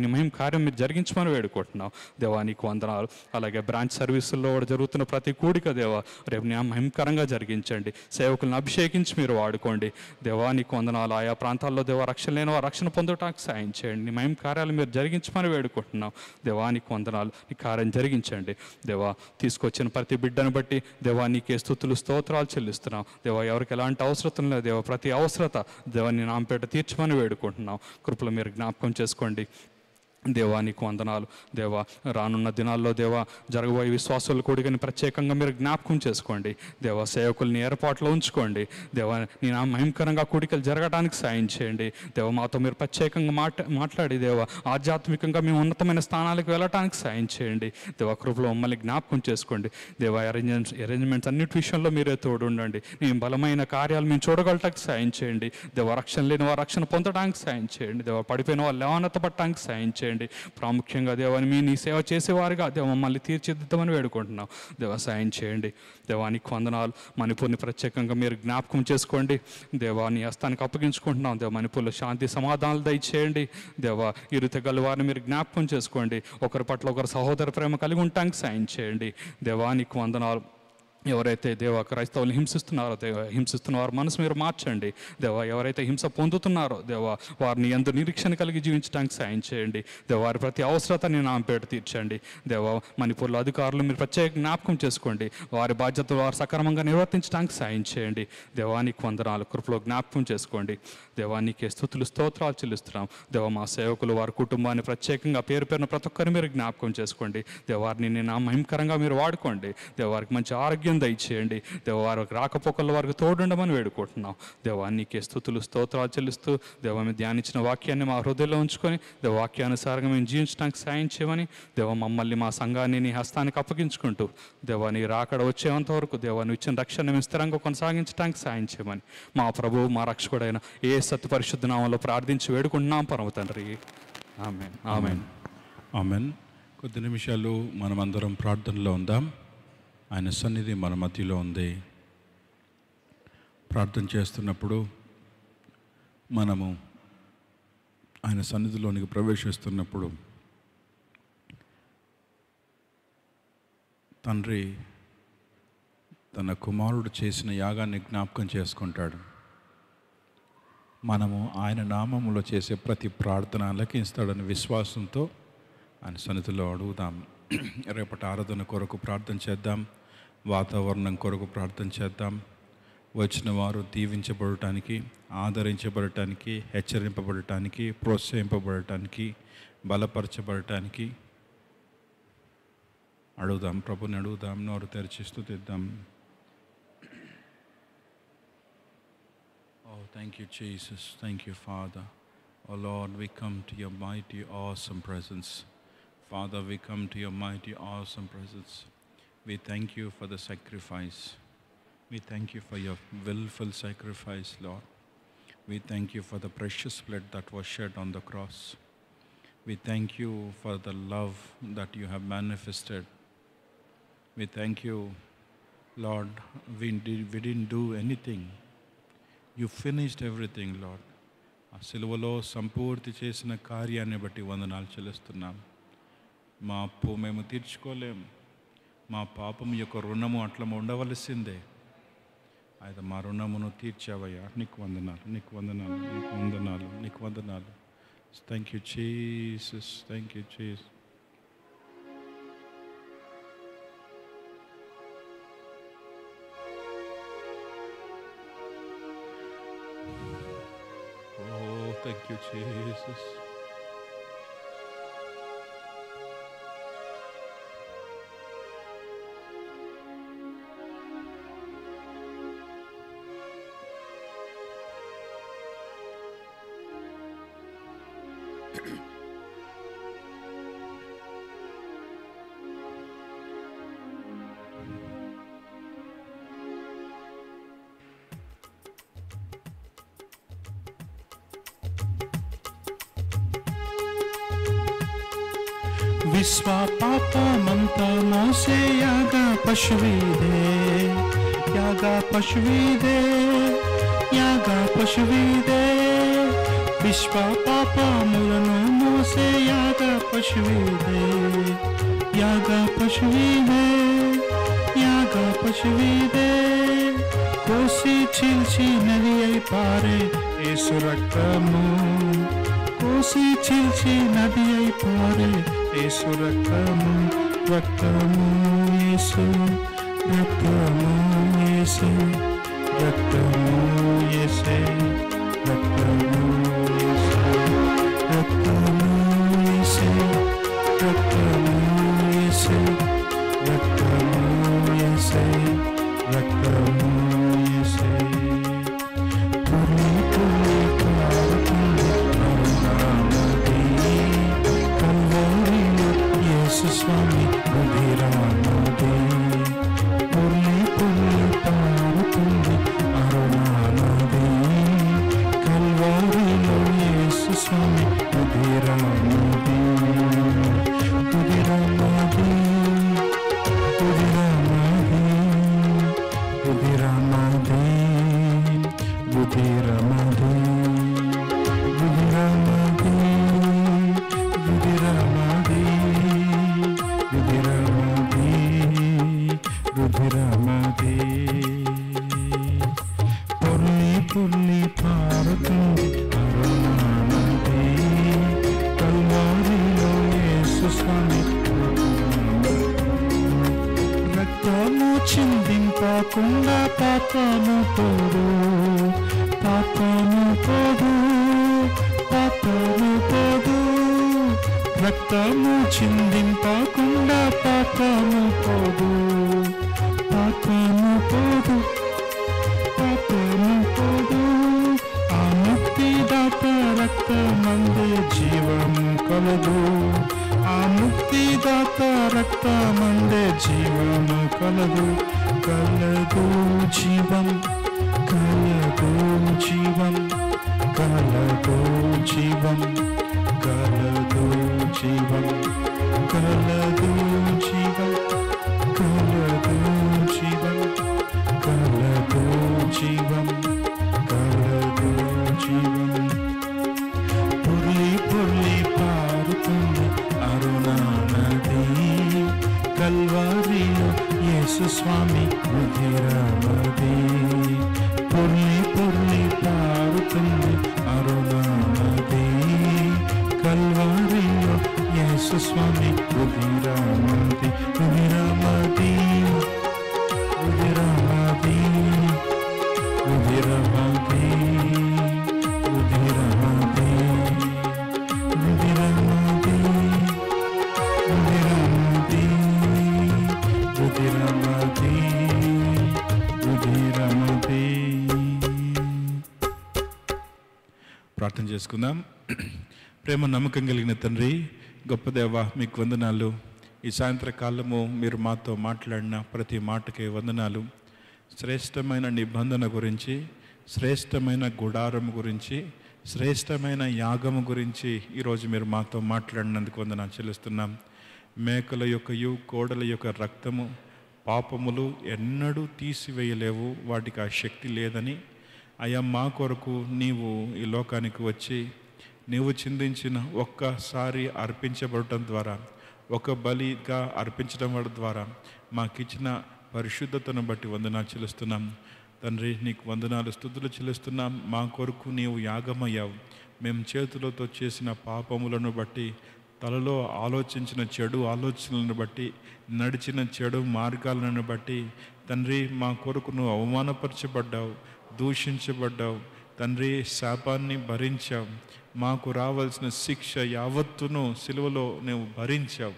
నీ మహిమ కార్యం మీరు జరిగించమని వేడుకుంటున్నాం దేవా. నీకు వందనాలు. అలాగే బ్రాంచ్ సర్వీసుల్లో కూడా జరుగుతున్న ప్రతి కూడిక దేవా రేపు నీ మహిమకరంగా జరిగించండి. సేవకులను అభిషేకించి మీరు వాడుకోండి దేవా. నీకు వందనాలు. ఆయా ప్రాంతాల్లో దేవా రక్షణ లేని వారు రక్షణ పొందటానికి సాయం చేయండి. నీ మహిమ కార్యాలు మీరు జరిగించమని వేడుకుంటున్నాం దేవా. నీకు వందనాలు. నీ కార్యం జరిగించండి దేవా. తీసుకొచ్చిన ప్రతి బిడ్డను బట్టి దేవా నీకే స్తుతులు స్తోత్రాలు చెల్లిస్తున్నాం దేవా. ఎవరికి ఎలాంటి అవసరం లేదు దేవా. ప్రతి అవసరత దేవా నీ నామపేట తీర్చమని వేడుకుంటున్నాం. కృపలో మీరు జ్ఞాపకం చేసుకోండి దేవా నీకు వందనాలు. దేవా రానున్న దినాల్లో దేవా జరగబోయే విశ్వాసుల కూడికని ప్రత్యేకంగా మీరు జ్ఞాపకం చేసుకోండి. దేవా సేవకుల్ని ఏర్పాట్లో ఉంచుకోండి. దేవా నీ నా మహిమకరంగా కూడికలు జరగడానికి సాయం చేయండి. దేవా మాతో మీరు ప్రత్యేకంగా మాట్లాడి దేవా ఆధ్యాత్మికంగా మేము ఉన్నతమైన స్థానాలకు వెళ్ళటానికి సాయం చేయండి. దేవా కృపలో మమ్మల్ని జ్ఞాపకం చేసుకోండి. దేవా అరేంజ్మెంట్స్ అన్నిటి విషయంలో మీరే తోడు ఉండండి. నీ బలమైన కార్యాలు మేము చూడగలటానికి సాయం చేయండి. దేవా రక్షణ లేని వారు రక్షణ పొందడానికి సాయం చేయండి. దేవా పడిపోయిన వాళ్ళు లేవనెత్త పట్టడానికి సాయం చేయండి. ప్రాముఖ్యంగా దేవాని నీ సేవ చేసేవారుగా దేవ మమ్మల్ని తీర్చిదిద్దామని వేడుకుంటున్నాం. దేవా సాయం చేయండి. దేవానికి వందనాలు. మణిపూర్ని ప్రత్యేకంగా మీరు జ్ఞాపకం చేసుకోండి. దేవాని హస్తానికి అప్పగించుకుంటున్నాం. దేవ మణిపూర్లో శాంతి సమాధానాలు దయచేయండి. దేవా ఇరు తెగల వారిని మీరు జ్ఞాపకం చేసుకోండి. ఒకరి పట్ల ఒకరు సహోదర ప్రేమ కలిగి ఉండటానికి సాయం చేయండి. దేవానికి వందనాలు. ఎవరైతే దేవా క్రైస్తవులు హింసిస్తున్న వారి మనసు మీరు మార్చండి. దేవా ఎవరైతే హింస పొందుతున్నారో దేవా వారిని ఎంత నిరీక్షణ కలిగి జీవించడానికి సాయం చేయండి. దేవా వారి ప్రతి అవసరతని నాంపేట తీర్చండి. దేవా మణిపూర్లో అధికారులు మీరు ప్రత్యేక జ్ఞాపకం చేసుకోండి. వారి బాధ్యతలు వారు సక్రమంగా నిర్వర్తించడానికి సాయం చేయండి. దేవానికి వందనాలు. కృపలో జ్ఞాపకం చేసుకోండి. దేవానికి స్తుతులు స్తోత్రాలు చెల్లిస్తున్నాం. దేవా మా సేవకులు వారి కుటుంబాన్ని ప్రత్యేకంగా పేరు పేరున ప్రతి ఒక్కరిని మీరు జ్ఞాపకం చేసుకోండి. దేవారిని నా మహిమకరంగా మీరు వాడుకోండి. దేవారికి మంచి ఆరోగ్యం దయచేయండి. దేవ వారికి రాకపోకల వారికి తోడుండమని వేడుకుంటున్నాం. దేవా నీకే స్తుతులు స్తోత్రాలు చెల్లిస్తూ దేవ మేము ధ్యానించిన వాక్యాన్ని మా హృదయంలో ఉంచుకొని దేవ వాక్యానుసారంగా మేము జీవించడానికి సాయం చేయమని దేవ మమ్మల్ని మా సంఘాన్ని నీ హస్తానికి అప్పగించుకుంటూ దేవా నీ రాకడ వచ్చేంత వరకు దేవా నువ్వు ఇచ్చిన రక్షణ మేము స్థిరంగా కొనసాగించడానికి సాయం చేయమని మా ప్రభువు మా రక్షకుడైన యేసు పరిశుద్ధ నామములో ప్రార్థించి వేడుకుంటున్నాం పరమ తండ్రి. ఆమేన్. ఆమేన్. ఆమేన్. కొద్ది నిమిషాలు మనమందరం ప్రార్థనలో ఉందాం. ఆయన సన్నిధి మన మధ్యలో ఉంది. ప్రార్థన చేస్తున్నప్పుడు మనము ఆయన సన్నిధిలోనికి ప్రవేశిస్తున్నప్పుడు తండ్రి తన కుమారుడు చేసిన యాగాన్ని జ్ఞాపకం చేసుకుంటాడు. మనము ఆయన నామములో చేసే ప్రతి ప్రార్థన ఆలకిస్తాడని విశ్వాసంతో ఆయన సన్నిధిలో అడుగుదాం. రేపటి ఆరాధన కొరకు ప్రార్థన చేద్దాం. వాతావరణం కొరకు ప్రార్థన చేద్దాం. వచ్చిన వారు దీవించబడటానికి, ఆదరించబడటానికి, హెచ్చరింపబడటానికి, ప్రోత్సహింపబడటానికి, బలపరచబడటానికి అడుగుదాం. ప్రభుని అడుగుదాం. నోరు తెరిచి స్తుతిద్దాం. Oh, thank you, Jesus. Thank you, Father. Oh, Lord, we come to your mighty, awesome presence. Father, we come to your mighty, awesome presence. We thank you for the sacrifice. We thank you for your willful sacrifice, Lord. We thank you for the precious blood that was shed on the cross. We thank you for the love that you have manifested. We thank you, Lord. We didn't do anything. You finished everything, Lord. ఆ సిలువలో సంపూర్తి చేసిన కార్యాన్ని బట్టి వందనాలు చెల్లిస్తున్నాం. మా అప్పు మేము తీర్చుకోలేం. మా పాపం యొక్క రుణము అట్లా ఉండవలసిందే. అయితే మా రుణమును తీర్చావయ్యా. నీకు వందనాలు, నీకు వందనాలు, నీకు వందనాలు, నీకు వందనాలు. Thank you Jesus. Thank you Jesus. Oh, thank you, Jesus. విశ్వ పాపమంతా మోసే యాగ పశువీదే, యాగ పశువీదే, యాగ పశువీదే. విశ్వ పాపములను మోసే యాగ పశువీదే, యాగ పశువీదే, యాగ పశువీదే. కోసి చీల్చి నది అయి పారే యేసు రక్తము, కోసి చీల్చి నది అయి పారే యేసు రక్తము, రక్తము యేసు, రక్తము యేసు, రక్తము యేసే, రక్తము యేసు, రక్తము యేసే, యేసు స్వామి రుధిరమది పొర్లి పొర్లి పారుతుంది అరుణానది కల్వారిలో యేసు స్వామి రుధిరమది రుధిరమది రుధిరమది రుధిరమది రుధిరమది రుధిరమది రుధిరమది రుధిరమది రుధిరమది పొర్లి పొర్లి పారుతుంది అరుణానది కల్వారిలో యేసు స్వామి రక్తము చిందింపకుండా పాపము పోదు పాపము పోదు పాపము పోదు రక్తము చిందింపకుండా పాపము పోదు పాపము పోదు పాపము పోదు ఆ ముక్తిదాత రక్తమందే జీవము కలదు ఆ ముక్తిదాత రక్తమందే జీవము కలదు కలదు జీవం కలదు జీవం కలదు జీవం కలదు జీవం కలదు జీవం కలదు జీవం కలదు జీవం కలదు జీవం పొర్లి పొర్లి పారుతుంది అరుణానది కల్వారిలో యేసు స్వామి రుధిరమది పొర్లి పొర్లి పారుతుంది అరుణానది కల్వారిలో యేసు స్వామి రుధిరమది రుధిరమది రుధిరమది రుధిరమది రుధిరమది రుధిరమది రుధిరమది రుధిరమది రుధిరమది. ప్రార్థన చేసుకుందాం. ప్రేమ నమ్మకం కలిగిన తండ్రి, గొప్ప దేవ, మీకు వందనాలు. ఈ సాయంత్రకాలము మీరు మాతో మాట్లాడిన ప్రతి మాటకే వందనాలు. శ్రేష్టమైన నిబంధన గురించి, శ్రేష్టమైన గుడారం గురించి, శ్రేష్టమైన యాగము గురించి ఈరోజు మీరు మాతో మాట్లాడినందుకు వందనాలు చెల్లిస్తున్నాం. మేకల యొక్కయు కోడల యొక్క రక్తము పాపములు ఎన్నడూ తీసివేయలేవు, వాటికి ఆ శక్తి లేదని, అయ్యా మా కొరకు నీవు ఈ లోకానికి వచ్చి నీవు చిందించిన ఒక్కసారి అర్పించబడటం ద్వారా, ఒక బలిగా అర్పించడం ద్వారా మాకిచ్చిన పరిశుద్ధతను బట్టి వందనాలు చెల్లిస్తున్నాం. తండ్రి, నీకు వందనాలు స్తుతులు చెల్లిస్తున్నాం. మా కొరకు నీవు యాగమయ్యావు. మేము చేతులతో చేసిన పాపములను బట్టి, తలలో ఆలోచించిన చెడు ఆలోచనలను బట్టి, నడిచిన చెడు మార్గాలను బట్టి తండ్రి మా కొరకు నువ్వు అవమానపరచబడ్డావు, దూషించబడ్డావు. తండ్రి, శాపాన్ని భరించావు. మాకు రావాల్సిన శిక్ష యావత్తును సిలువలో నువ్వు భరించావు.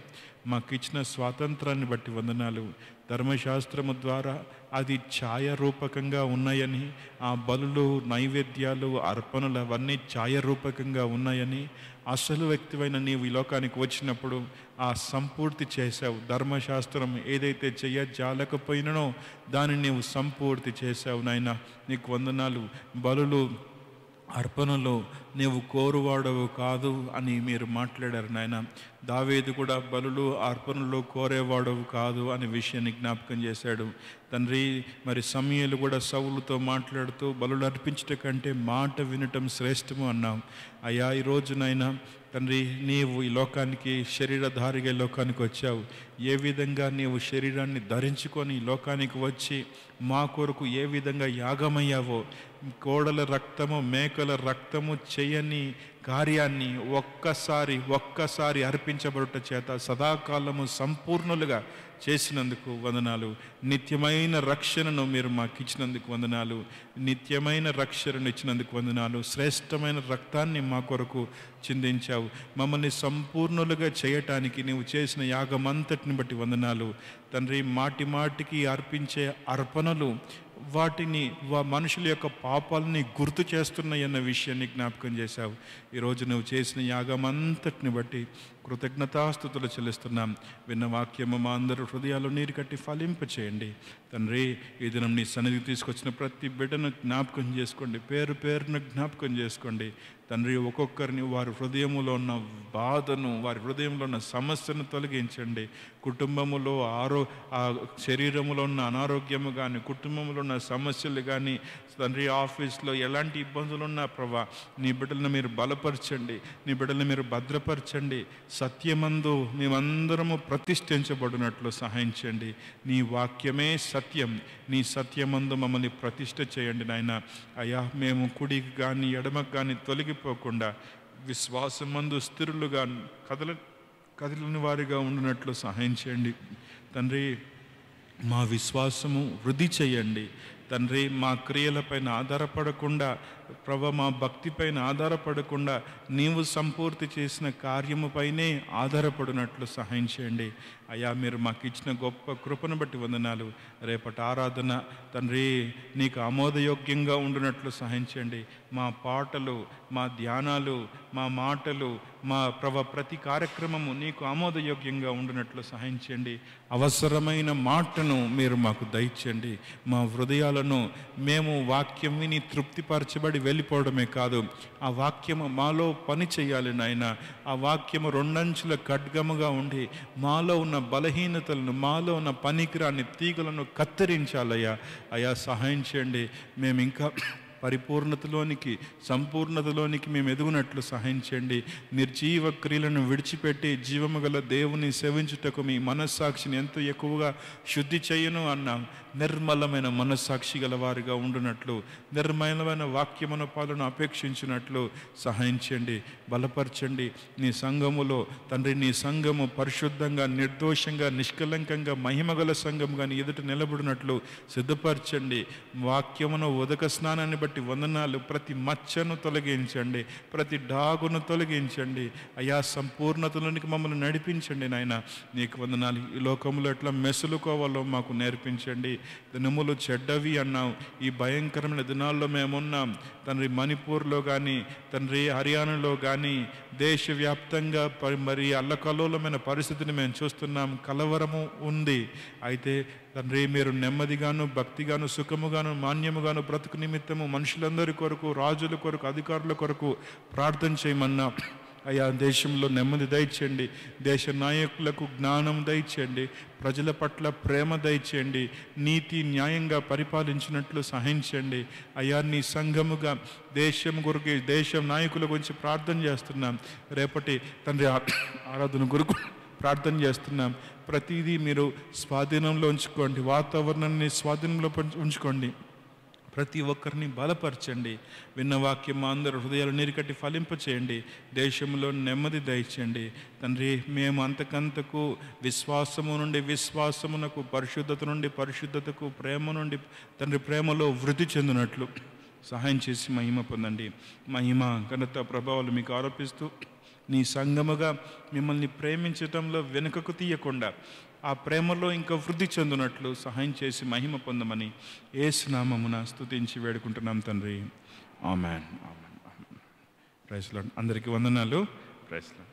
మాకు ఇచ్చిన స్వాతంత్రాన్ని బట్టి వందనాలు. ధర్మశాస్త్రము ద్వారా అది ఛాయారూపకంగా ఉన్నాయని, ఆ బలులు, నైవేద్యాలు, అర్పణలు అవన్నీ ఛాయారూపకంగా ఉన్నాయని, అసలు వ్యక్తివైన నీవు ఈ లోకానికి వచ్చినప్పుడు ఆ సంపూర్తి చేశావు. ధర్మశాస్త్రం ఏదైతే చేయజాలకపోయినో దాన్ని నీవు సంపూర్తి చేశావు. నాయన నీకు వందనాలు. బలులు, అర్పణలు నీవు కోరువాడవు కాదు అని మీరు మాట్లాడారు నాయన. దావీదు కూడా బలులు, అర్పణలు కోరేవాడవు కాదు అనే విషయాన్ని జ్ఞాపకం చేశాడు తండ్రి. మరి సమూయేలు కూడా సౌలుతో మాట్లాడుతూ బలులు అర్పించట కంటే మాట వినటం శ్రేష్టము అన్నాం. అయ్యా, ఈరోజునైనా తండ్రి నీవు ఈ లోకానికి శరీరధారిగా లోకానికి వచ్చావు. ఏ విధంగా నీవు శరీరాన్ని ధరించుకొని లోకానికి వచ్చి మా కొరకు ఏ విధంగా యాగమయ్యావో, కోడల రక్తము, మేకల రక్తము చేయని కార్యాన్ని ఒక్కసారి అర్పించబడుట చేత సదాకాలము సంపూర్ణులుగా చేసినందుకు వందనాలు. నిత్యమైన రక్షణను మీరు మాకు ఇచ్చినందుకు వందనాలు. నిత్యమైన రక్షణను ఇచ్చినందుకు వందనాలు. శ్రేష్టమైన రక్తాన్ని మా కొరకు చిందించావు. మమ్మల్ని సంపూర్ణులుగా చేయటానికి నీవు చేసిన యాగమంతటిని బట్టి వందనాలు తండ్రి. మాటి మాటికి అర్పించే అర్పణలు వాటిని మనుషుల యొక్క పాపాలని గుర్తు చేస్తున్నాయన్న విషయాన్ని జ్ఞాపకం చేశావు. ఈరోజు నువ్వు చేసిన యాగమంతటిని బట్టి కృతజ్ఞతాస్తుతులు చెల్లిస్తున్నాం. విన్న వాక్యము మా అందరూ హృదయాలు నీరు కట్టి ఫలింపచేయండి తండ్రి. ఈ దినం నీ సన్నిధికి తీసుకొచ్చిన ప్రతి బిడ్డను జ్ఞాపకం చేసుకోండి, పేరు పేరును జ్ఞాపకం చేసుకోండి తండ్రి. ఒక్కొక్కరిని వారి హృదయంలో ఉన్న బాధను, వారి హృదయంలో ఉన్న సమస్యను తొలగించండి. కుటుంబములో శరీరంలో ఉన్న అనారోగ్యము కానీ, కుటుంబంలో ఉన్న సమస్యలు కానీ తండ్రి, ఆఫీస్లో ఎలాంటి ఇబ్బందులు ఉన్నా ప్రభా నీ బిడ్డలను మీరు బలపరచండి, నీ బిడ్డలను మీరు భద్రపరచండి. సత్యమందు మేమందరము ప్రతిష్ఠించబడినట్లు సహాయించండి. నీ వాక్యమే సత్యం, నీ సత్యమందు మమ్మల్ని ప్రతిష్ఠ చేయండి నాయన. అయ్యా మేము కుడికి కానీ ఎడమకు కానీ తొలగిపోకుండా విశ్వాసమందు స్థిరులుగా కదలని వారిగా ఉండినట్లు సహాయం చేయండి తండ్రి. మా విశ్వాసము వృద్ధి చేయండి తండ్రి. మా క్రియలపైన ఆధారపడకుండా ప్రభు, మా భక్తిపైన ఆధారపడకుండా నీవు సంపూర్తి చేసిన కార్యముపైనే ఆధారపడినట్లు సహాయం చేయండి అయ్యా. మీరు మాకు ఇచ్చిన గొప్ప కృపను బట్టి వందనాలు. రేపటి ఆరాధన తండ్రి నీకు ఆమోదయోగ్యంగా ఉండినట్లు సహాయం చేయండి. మా పాటలు, మా ధ్యానాలు, మా మాటలు, మా ప్రతి కార్యక్రమము నీకు ఆమోదయోగ్యంగా ఉండినట్లు సహాయం చేయండి. అవసరమైన మాటను మీరు మాకు దయచేయండి. మా హృదయాలను మేము వాక్యం విని తృప్తిపరచబడి వెళ్ళిపోవడమే కాదు, ఆ వాక్యము మాలో పని చేయాలి నాయన. ఆ వాక్యము రెండంచుల ఖడ్గముగా ఉండి మాలో ఉన్న బలహీనతలను, మాలో ఉన్న పనికిరాని తీగలను కత్తిరించాలయ్యా. అయ్యా సహాయం చేయండి. మేము ఇంకా పరిపూర్ణతలోనికి, సంపూర్ణతలోనికి మేము ఎదుగునట్లు సహాయం చేయండి. నిర్జీవ క్రియలను విడిచిపెట్టి జీవము గల దేవుని సేవించుటకు మీ మనస్సాక్షిని ఎంతో ఎక్కువగా శుద్ధి చేయను అన్నాం. నిర్మలమైన మనస్సాక్షి గల వారిగా ఉండునట్లు, నిర్మలమైన వాక్యమును పాలన అపేక్షించినట్లు సహాయం చేయండి, బలపరచండి. నీ సంఘములో తండ్రి, నీ సంఘము పరిశుద్ధంగా, నిర్దోషంగా, నిష్కలంకంగా, మహిమగల సంఘముగా నీ ఎదుట నిలబడినట్లు సిద్ధపరచండి. వాక్యమును ఉదక స్నానాన్ని బట్టి వందనాలు. ప్రతి మచ్చను తొలగించండి, ప్రతి డాగును తొలగించండి అయ్యా. సంపూర్ణతలోనికి మమ్మల్ని నడిపించండి నాయన. నీకు వందనాలు. ఈ లోకంలో ఎట్లా మెసులుకోవాలో మాకు నేర్పించండి. దినములు చెడ్డవి అన్నాం. ఈ భయంకరమైన దినాల్లో మేమున్నాం తండ్రి. మణిపూర్లో కానీ తండ్రి, హర్యానాలో కానీ దేశవ్యాప్తంగా మరి అల్లకల్లోలమైన పరిస్థితిని మేము చూస్తున్నాం. కలవరము ఉంది. అయితే తండ్రి మీరు నెమ్మదిగాను, భక్తిగాను, సుఖముగాను, మాన్యముగాను బ్రతుకు నిమిత్తము మనుషులందరి కొరకు, రాజుల కొరకు, అధికారుల కొరకు ప్రార్థన చేయమన్నా అయ్యా. దేశంలో నెమ్మది దయచేయండి, దేశ నాయకులకు జ్ఞానం దయచేయండి, ప్రజల పట్ల ప్రేమ దయచేయండి, నీతి న్యాయంగా పరిపాలించినట్లు సహాయించండి అయ్యా. నీ సంఘముగా దేశం గురించి, దేశ నాయకుల గురించి ప్రార్థన చేస్తున్నాం. రేపటి తండ్రి ఆరాధన గురుకు ప్రార్థన చేస్తున్నాం. ప్రతిదీ మీరు స్వాధీనంలో ఉంచుకోండి, వాతావరణాన్ని స్వాధీనంలో ఉంచుకోండి. ప్రతి ఒక్కరిని బలపరచండి. విన్న వాక్యం మా అందరూ హృదయాలు నీరుకట్టి ఫలింపచేయండి. దేశంలో నెమ్మది దయచేయండి తండ్రి. మేము అంతకంతకు విశ్వాసము నుండి విశ్వాసమునకు, పరిశుద్ధత నుండి పరిశుద్ధతకు, ప్రేమ నుండి తండ్రి ప్రేమలో వృద్ధి చెందినట్లు సహాయం చేసి మహిమ పొందండి. మహిమ, ఘనత, ప్రభావాలు మీకు ఆరోపిస్తూ నీ సంఘముగా మిమ్మల్ని ప్రేమించటంలో వెనుకకు తీయకుండా ఆ ప్రేమలో ఇంకా వృద్ధి చెందినట్లు సహాయం చేసి మహిమ పొందమని యేసు నామమున స్తుతించి వేడుకుంటున్నాం తండ్రి. ఆమేన్. ఆమేన్. Praise Lord. అందరికీ వందనాలు. Praise lord.